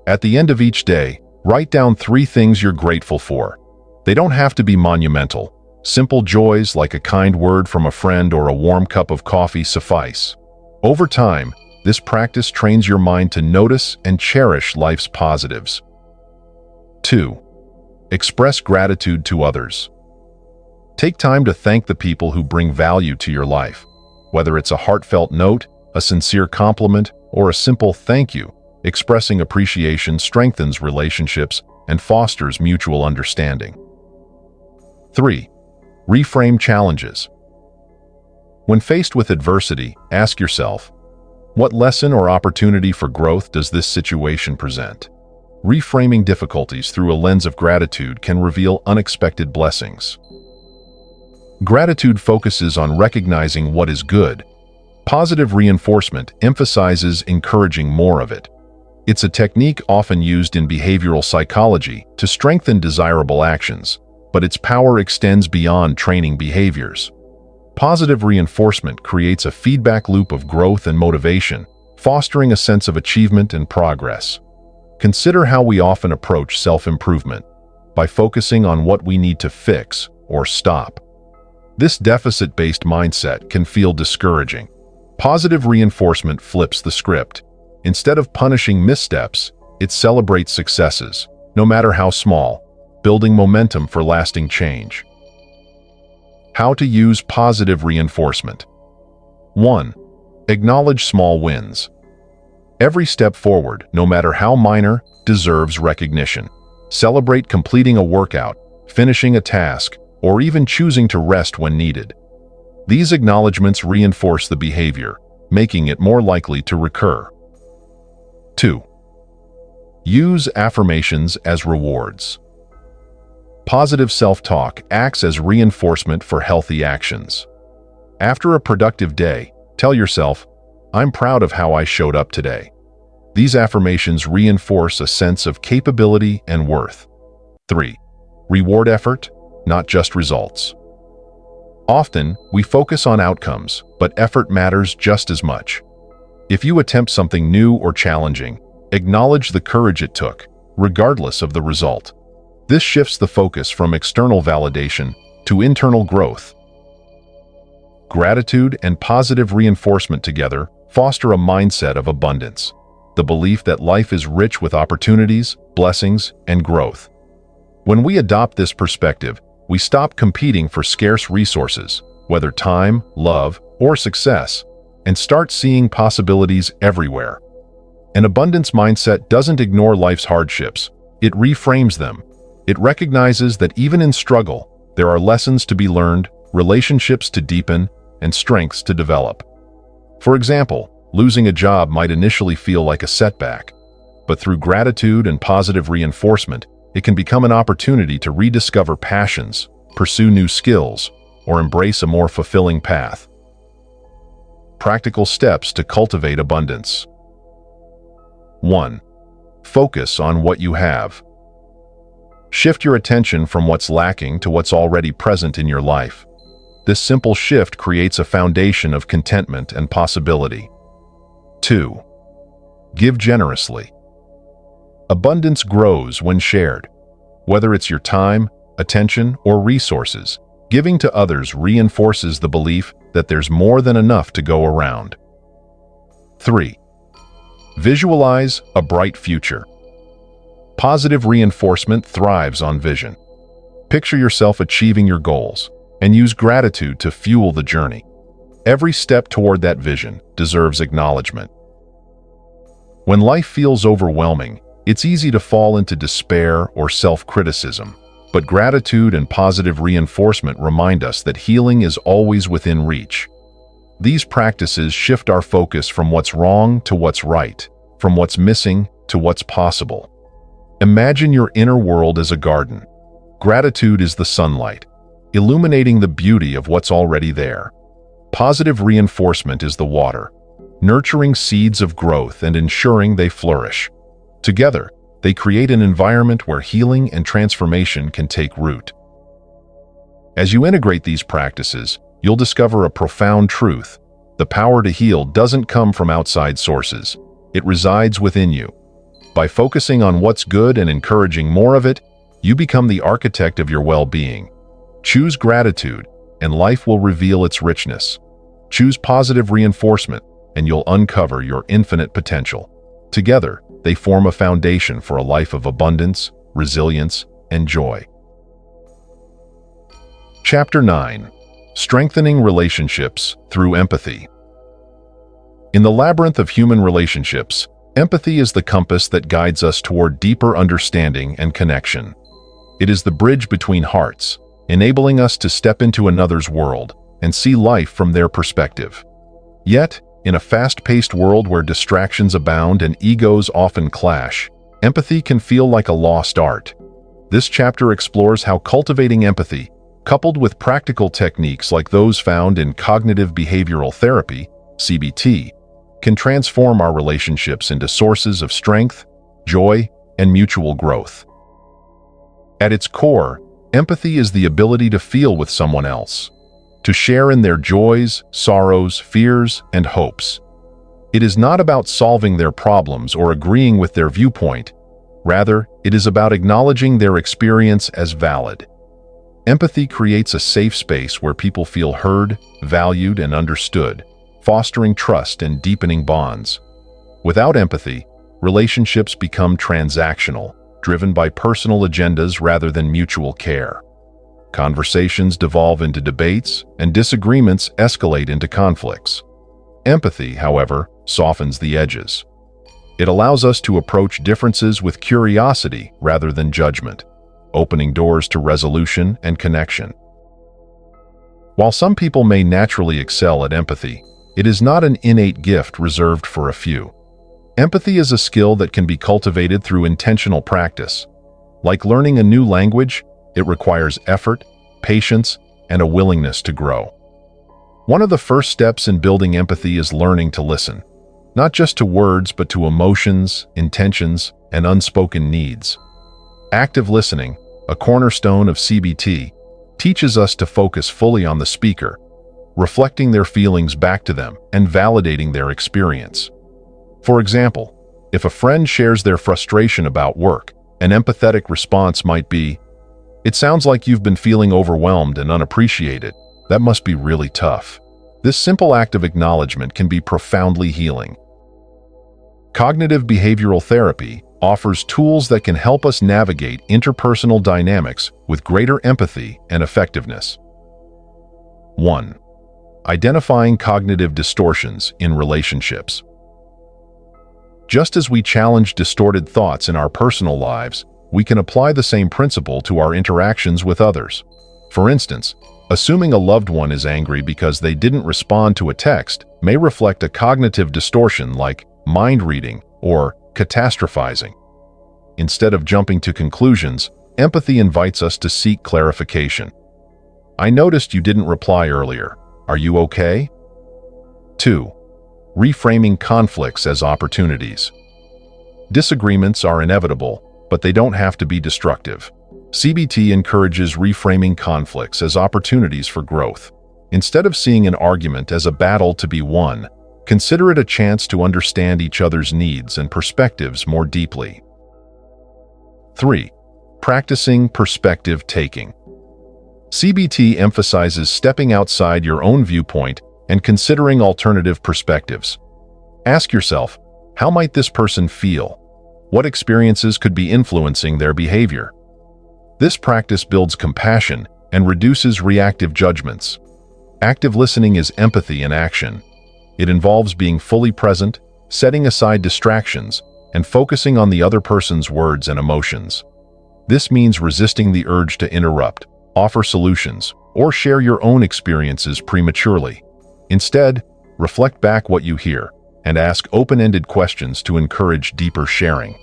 At the end of each day, write down 3 things you're grateful for. They don't have to be monumental. Simple joys like a kind word from a friend or a warm cup of coffee suffice. Over time, this practice trains your mind to notice and cherish life's positives. 2. Express gratitude to others. Take time to thank the people who bring value to your life. Whether it's a heartfelt note, a sincere compliment, or a simple thank you, expressing appreciation strengthens relationships and fosters mutual understanding. 3. Reframe challenges. When faced with adversity, ask yourself, what lesson or opportunity for growth does this situation present? Reframing difficulties through a lens of gratitude can reveal unexpected blessings. Gratitude focuses on recognizing what is good. Positive reinforcement emphasizes encouraging more of it. It's a technique often used in behavioral psychology to strengthen desirable actions, but its power extends beyond training behaviors. Positive reinforcement creates a feedback loop of growth and motivation, fostering a sense of achievement and progress. Consider how we often approach self-improvement, by focusing on what we need to fix or stop. This deficit-based mindset can feel discouraging. Positive reinforcement flips the script. Instead of punishing missteps, it celebrates successes, no matter how small, building momentum for lasting change. How to use positive reinforcement. 1. Acknowledge small wins. Every step forward, no matter how minor, deserves recognition. Celebrate completing a workout, finishing a task, or even choosing to rest when needed. These acknowledgments reinforce the behavior, making it more likely to recur. 2. Use affirmations as rewards. Positive self-talk acts as reinforcement for healthy actions. After a productive day, tell yourself, "I'm proud of how I showed up today." These affirmations reinforce a sense of capability and worth. 3. Reward effort, not just results. Often, we focus on outcomes, but effort matters just as much. If you attempt something new or challenging, acknowledge the courage it took, regardless of the result. This shifts the focus from external validation to internal growth. Gratitude and positive reinforcement together foster a mindset of abundance, the belief that life is rich with opportunities, blessings, and growth. When we adopt this perspective, we stop competing for scarce resources, whether time, love, or success, and start seeing possibilities everywhere. An abundance mindset doesn't ignore life's hardships, it reframes them. It recognizes that even in struggle, there are lessons to be learned, relationships to deepen, and strengths to develop. For example, losing a job might initially feel like a setback, but through gratitude and positive reinforcement, it can become an opportunity to rediscover passions, pursue new skills, or embrace a more fulfilling path. Practical steps to cultivate abundance. 1. Focus on what you have. Shift your attention from what's lacking to what's already present in your life. This simple shift creates a foundation of contentment and possibility. 2. Give generously. Abundance grows when shared. Whether it's your time, attention, or resources, giving to others reinforces the belief that there's more than enough to go around. 3. Visualize a bright future. Positive reinforcement thrives on vision. Picture yourself achieving your goals, and use gratitude to fuel the journey. Every step toward that vision deserves acknowledgement. When life feels overwhelming, it's easy to fall into despair or self-criticism, but gratitude and positive reinforcement remind us that healing is always within reach. These practices shift our focus from what's wrong to what's right, from what's missing to what's possible. Imagine your inner world as a garden. Gratitude is the sunlight, illuminating the beauty of what's already there. Positive reinforcement is the water, nurturing seeds of growth and ensuring they flourish. Together, they create an environment where healing and transformation can take root. As you integrate these practices, you'll discover a profound truth. The power to heal doesn't come from outside sources. It resides within you. By focusing on what's good and encouraging more of it, you become the architect of your well-being. Choose gratitude, and life will reveal its richness. Choose positive reinforcement, and you'll uncover your infinite potential. Together, they form a foundation for a life of abundance, resilience, and joy. Chapter 9. Strengthening Relationships Through Empathy. In the labyrinth of human relationships, empathy is the compass that guides us toward deeper understanding and connection. It is the bridge between hearts, enabling us to step into another's world and see life from their perspective. Yet, in a fast-paced world where distractions abound and egos often clash, empathy can feel like a lost art. This chapter explores how cultivating empathy, coupled with practical techniques like those found in cognitive behavioral therapy, CBT, can transform our relationships into sources of strength, joy, and mutual growth. At its core, empathy is the ability to feel with someone else, to share in their joys, sorrows, fears, and hopes. It is not about solving their problems or agreeing with their viewpoint. Rather, it is about acknowledging their experience as valid. Empathy creates a safe space where people feel heard, valued, and understood, fostering trust and deepening bonds. Without empathy, relationships become transactional, driven by personal agendas rather than mutual care. Conversations devolve into debates, and disagreements escalate into conflicts. Empathy, however, softens the edges. It allows us to approach differences with curiosity rather than judgment, opening doors to resolution and connection. While some people may naturally excel at empathy, it is not an innate gift reserved for a few. Empathy is a skill that can be cultivated through intentional practice. Like learning a new language, It requires effort, patience, and a willingness to grow. One of the first steps in building empathy is learning to listen, not just to words but to emotions, intentions, and unspoken needs. Active listening, a cornerstone of CBT, teaches us to focus fully on the speaker, reflecting their feelings back to them and validating their experience. For example, if a friend shares their frustration about work, an empathetic response might be, "It sounds like you've been feeling overwhelmed and unappreciated. That must be really tough." This simple act of acknowledgement can be profoundly healing. Cognitive behavioral therapy offers tools that can help us navigate interpersonal dynamics with greater empathy and effectiveness. 1. Identifying cognitive distortions in relationships. Just as we challenge distorted thoughts in our personal lives, we can apply the same principle to our interactions with others. For instance, assuming a loved one is angry because they didn't respond to a text may reflect a cognitive distortion like mind reading or catastrophizing. Instead of jumping to conclusions, empathy invites us to seek clarification. "I noticed you didn't reply earlier. Are you okay?" 2. Reframing conflicts as opportunities. Disagreements are inevitable, but they don't have to be destructive. CBT encourages reframing conflicts as opportunities for growth. Instead of seeing an argument as a battle to be won, consider it a chance to understand each other's needs and perspectives more deeply. 3. Practicing perspective taking. CBT emphasizes stepping outside your own viewpoint and considering alternative perspectives. Ask yourself, how might this person feel? What experiences could be influencing their behavior? This practice builds compassion and reduces reactive judgments. Active listening is empathy in action. It involves being fully present, setting aside distractions, and focusing on the other person's words and emotions. This means resisting the urge to interrupt, offer solutions, or share your own experiences prematurely. Instead, reflect back what you hear and ask open-ended questions to encourage deeper sharing.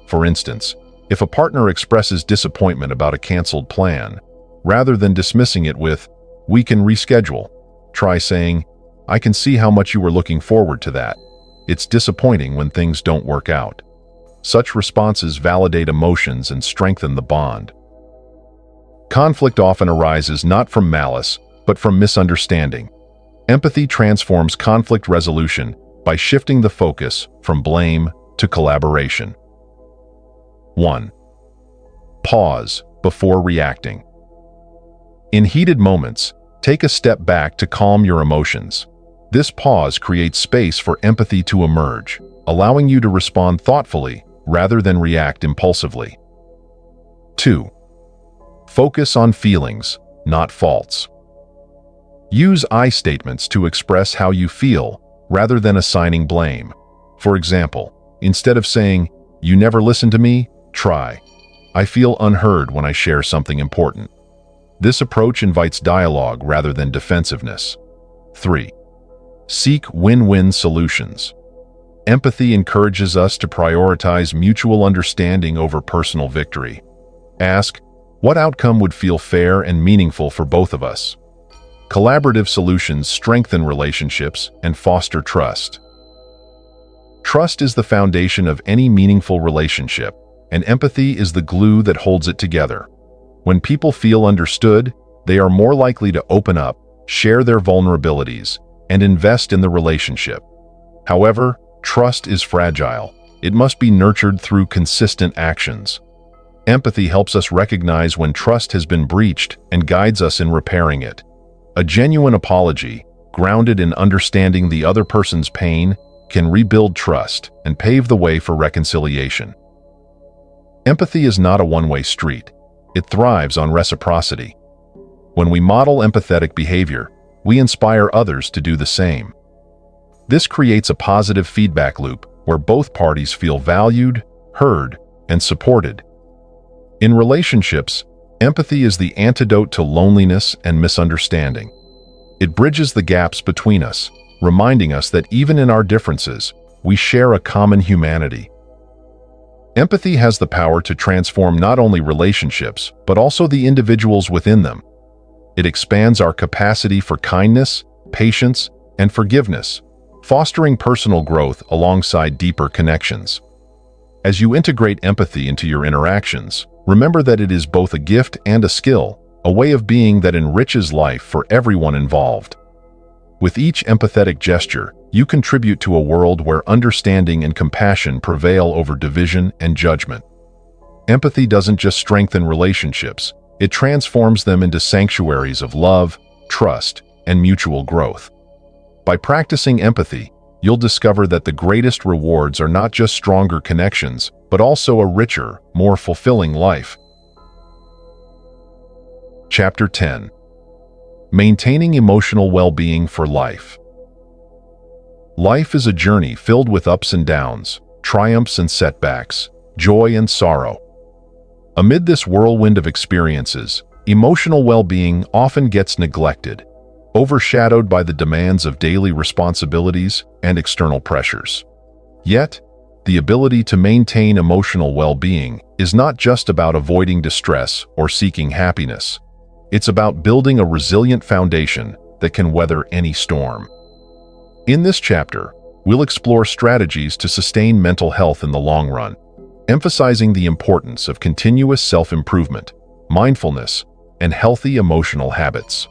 For instance, if a partner expresses disappointment about a canceled plan, rather than dismissing it with, "We can reschedule," try saying, "I can see how much you were looking forward to that. It's disappointing when things don't work out." Such responses validate emotions and strengthen the bond. Conflict often arises not from malice, but from misunderstanding. Empathy transforms conflict resolution by shifting the focus from blame to collaboration. 1. Pause before reacting. In heated moments, take a step back to calm your emotions. This pause creates space for empathy to emerge, allowing you to respond thoughtfully rather than react impulsively. 2. Focus on feelings, not faults. Use I statements to express how you feel rather than assigning blame. For example, instead of saying, "You never listen to me," try, "I feel unheard when I share something important." This approach invites dialogue rather than defensiveness. 3. Seek win-win solutions. Empathy encourages us to prioritize mutual understanding over personal victory. Ask, what outcome would feel fair and meaningful for both of us? Collaborative solutions strengthen relationships and foster trust. Trust is the foundation of any meaningful relationship, and empathy is the glue that holds it together. When people feel understood, they are more likely to open up, share their vulnerabilities, and invest in the relationship. However, trust is fragile. It must be nurtured through consistent actions. Empathy helps us recognize when trust has been breached and guides us in repairing it. A genuine apology, grounded in understanding the other person's pain, can rebuild trust and pave the way for reconciliation. Empathy is not a one-way street. It thrives on reciprocity. When we model empathetic behavior, we inspire others to do the same. This creates a positive feedback loop where both parties feel valued, heard, and supported. In relationships, empathy is the antidote to loneliness and misunderstanding. It bridges the gaps between us, reminding us that even in our differences, we share a common humanity. Empathy has the power to transform not only relationships, but also the individuals within them. It expands our capacity for kindness, patience, and forgiveness, fostering personal growth alongside deeper connections. As you integrate empathy into your interactions, remember that it is both a gift and a skill, a way of being that enriches life for everyone involved. With each empathetic gesture, you contribute to a world where understanding and compassion prevail over division and judgment. Empathy doesn't just strengthen relationships, it transforms them into sanctuaries of love, trust, and mutual growth. By practicing empathy, you'll discover that the greatest rewards are not just stronger connections, but also a richer, more fulfilling life. Chapter 10. Maintaining emotional well-being for life. Life is a journey filled with ups and downs, triumphs and setbacks, joy and sorrow. Amid this whirlwind of experiences, emotional well-being often gets neglected, overshadowed by the demands of daily responsibilities and external pressures. Yet, the ability to maintain emotional well-being is not just about avoiding distress or seeking happiness. It's about building a resilient foundation that can weather any storm. In this chapter, we'll explore strategies to sustain mental health in the long run, emphasizing the importance of continuous self-improvement, mindfulness, and healthy emotional habits.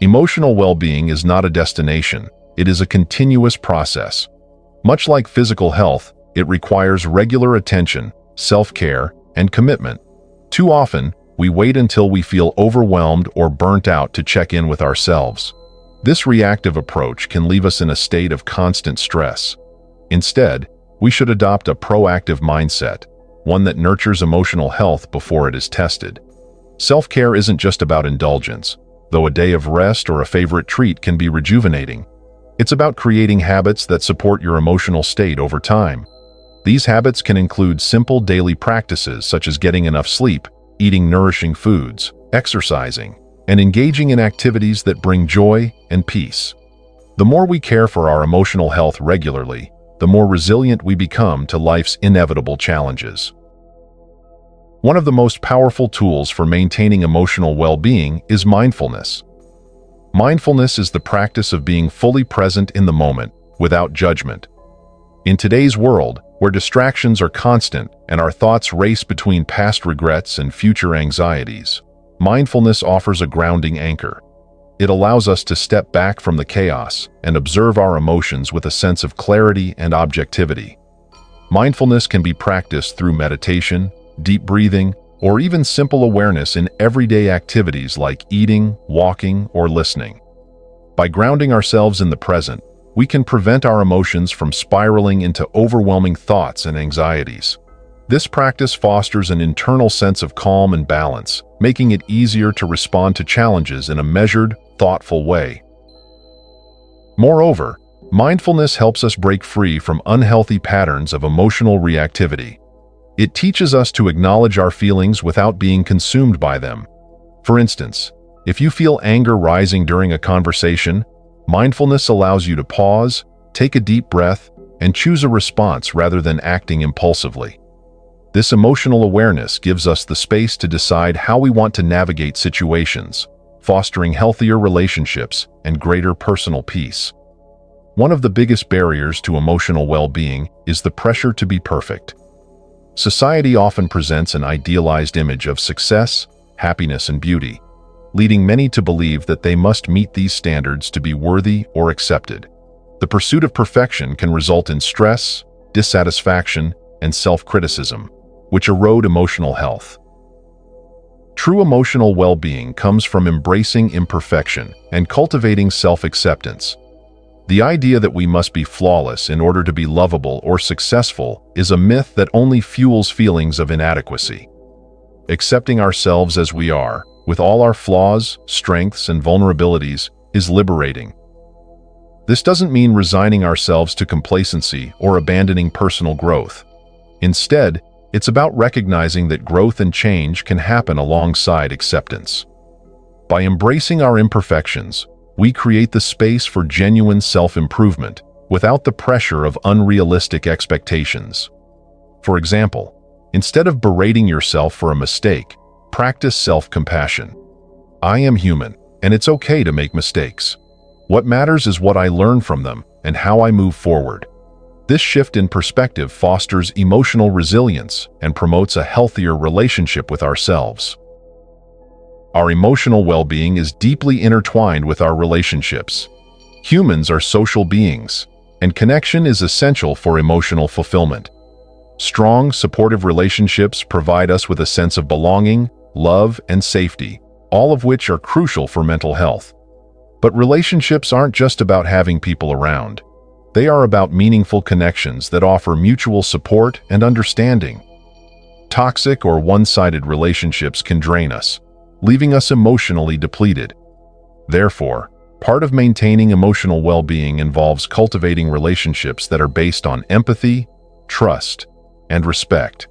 Emotional well-being is not a destination, it is a continuous process. Much like physical health, it requires regular attention, self-care, and commitment. Too often, we wait until we feel overwhelmed or burnt out to check in with ourselves. This reactive approach can leave us in a state of constant stress. Instead, we should adopt a proactive mindset, one that nurtures emotional health before it is tested. Self-care isn't just about indulgence, though a day of rest or a favorite treat can be rejuvenating. It's about creating habits that support your emotional state over time. These habits can include simple daily practices such as getting enough sleep, eating nourishing foods, exercising, and engaging in activities that bring joy and peace. The more we care for our emotional health regularly, the more resilient we become to life's inevitable challenges. One of the most powerful tools for maintaining emotional well-being is mindfulness. Mindfulness is the practice of being fully present in the moment, without judgment. In today's world, where distractions are constant and our thoughts race between past regrets and future anxieties, mindfulness offers a grounding anchor. It allows us to step back from the chaos and observe our emotions with a sense of clarity and objectivity. Mindfulness can be practiced through meditation, deep breathing, or even simple awareness in everyday activities like eating, walking, or listening. By grounding ourselves in the present, we can prevent our emotions from spiraling into overwhelming thoughts and anxieties. This practice fosters an internal sense of calm and balance, making it easier to respond to challenges in a measured, thoughtful way. Moreover, mindfulness helps us break free from unhealthy patterns of emotional reactivity. It teaches us to acknowledge our feelings without being consumed by them. For instance, if you feel anger rising during a conversation, mindfulness allows you to pause, take a deep breath, and choose a response rather than acting impulsively. This emotional awareness gives us the space to decide how we want to navigate situations, fostering healthier relationships and greater personal peace. One of the biggest barriers to emotional well-being is the pressure to be perfect. Society often presents an idealized image of success, happiness, and beauty, leading many to believe that they must meet these standards to be worthy or accepted. The pursuit of perfection can result in stress, dissatisfaction, and self-criticism, which erode emotional health. True emotional well-being comes from embracing imperfection and cultivating self-acceptance. The idea that we must be flawless in order to be lovable or successful is a myth that only fuels feelings of inadequacy. Accepting ourselves as we are, with all our flaws, strengths, and vulnerabilities, is liberating. This doesn't mean resigning ourselves to complacency or abandoning personal growth. Instead, it's about recognizing that growth and change can happen alongside acceptance. By embracing our imperfections, we create the space for genuine self-improvement without the pressure of unrealistic expectations. For example, instead of berating yourself for a mistake, practice self-compassion. I am human, and it's okay to make mistakes. What matters is what I learn from them and how I move forward. This shift in perspective fosters emotional resilience and promotes a healthier relationship with ourselves. Our emotional well-being is deeply intertwined with our relationships. Humans are social beings, and connection is essential for emotional fulfillment. Strong, supportive relationships provide us with a sense of belonging, love, and safety, all of which are crucial for mental health. But relationships aren't just about having people around. They are about meaningful connections that offer mutual support and understanding. Toxic or one-sided relationships can drain us, leaving us emotionally depleted. Therefore, part of maintaining emotional well-being involves cultivating relationships that are based on empathy, trust, and respect.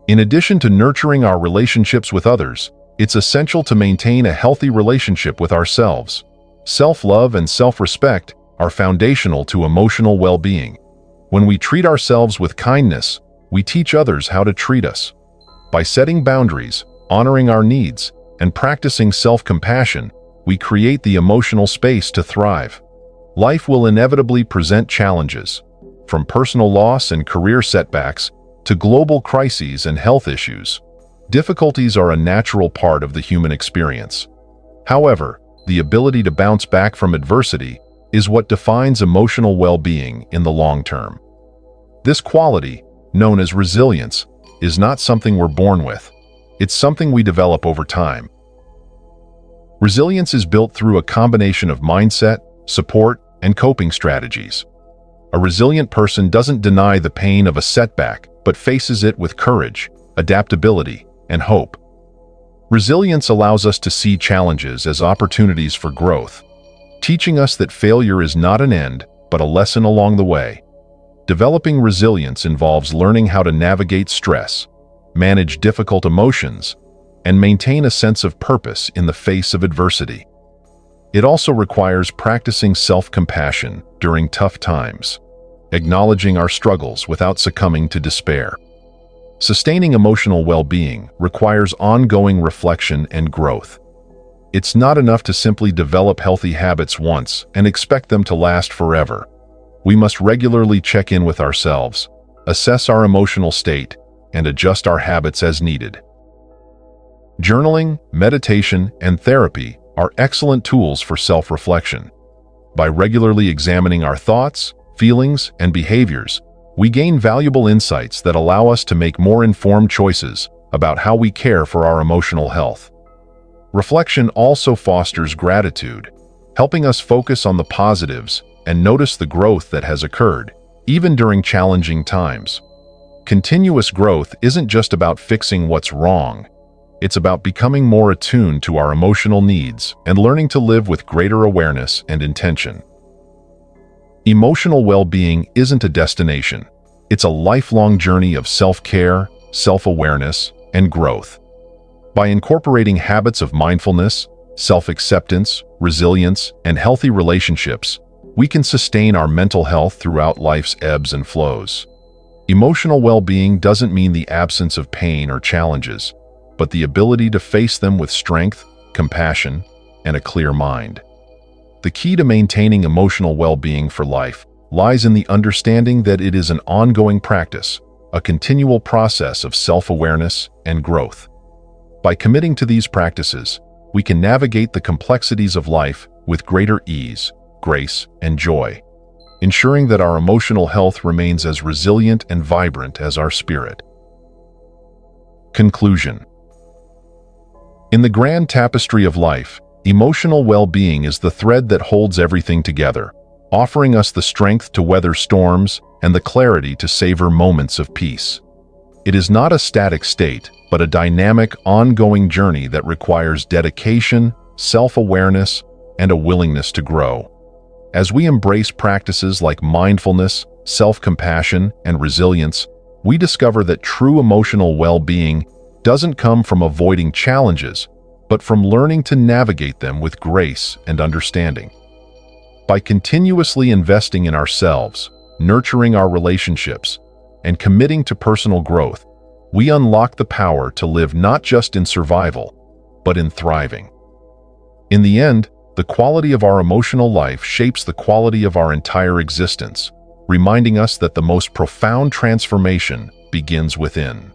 In addition to nurturing our relationships with others, it's essential to maintain a healthy relationship with ourselves. Self-love and self-respect are foundational to emotional well-being. When we treat ourselves with kindness, we teach others how to treat us. By setting boundaries, honoring our needs, and practicing self-compassion, we create the emotional space to thrive. Life will inevitably present challenges, from personal loss and career setbacks to global crises and health issues. Difficulties are a natural part of the human experience. However, the ability to bounce back from adversity is what defines emotional well-being in the long term. This quality, known as resilience, is not something we're born with. It's something we develop over time. Resilience is built through a combination of mindset, support, and coping strategies. A resilient person doesn't deny the pain of a setback, but faces it with courage, adaptability, and hope. Resilience allows us to see challenges as opportunities for growth, teaching us that failure is not an end, but a lesson along the way. Developing resilience involves learning how to navigate stress, manage difficult emotions, and maintain a sense of purpose in the face of adversity. It also requires practicing self-compassion during tough times, acknowledging our struggles without succumbing to despair. Sustaining emotional well-being requires ongoing reflection and growth. It's not enough to simply develop healthy habits once and expect them to last forever. We must regularly check in with ourselves, assess our emotional state, and adjust our habits as needed. Journaling, meditation, and therapy are excellent tools for self-reflection. By regularly examining our thoughts, feelings, and behaviors, we gain valuable insights that allow us to make more informed choices about how we care for our emotional health. Reflection also fosters gratitude, helping us focus on the positives and notice the growth that has occurred, even during challenging times. Continuous growth isn't just about fixing what's wrong. It's about becoming more attuned to our emotional needs and learning to live with greater awareness and intention. Emotional well-being isn't a destination. It's a lifelong journey of self-care, self-awareness, and growth. By incorporating habits of mindfulness, self-acceptance, resilience, and healthy relationships, we can sustain our mental health throughout life's ebbs and flows. Emotional well-being doesn't mean the absence of pain or challenges, but the ability to face them with strength, compassion, and a clear mind. The key to maintaining emotional well-being for life lies in the understanding that it is an ongoing practice, a continual process of self-awareness and growth. By committing to these practices, we can navigate the complexities of life with greater ease, grace, and joy, ensuring that our emotional health remains as resilient and vibrant as our spirit. Conclusion. In the grand tapestry of life, emotional well-being is the thread that holds everything together, offering us the strength to weather storms and the clarity to savor moments of peace. It is not a static state, but a dynamic, ongoing journey that requires dedication, self-awareness, and a willingness to grow. As we embrace practices like mindfulness, self-compassion, and resilience, we discover that true emotional well-being doesn't come from avoiding challenges, but from learning to navigate them with grace and understanding. By continuously investing in ourselves, nurturing our relationships, and committing to personal growth, we unlock the power to live not just in survival, but in thriving. In the end, the quality of our emotional life shapes the quality of our entire existence, reminding us that the most profound transformation begins within.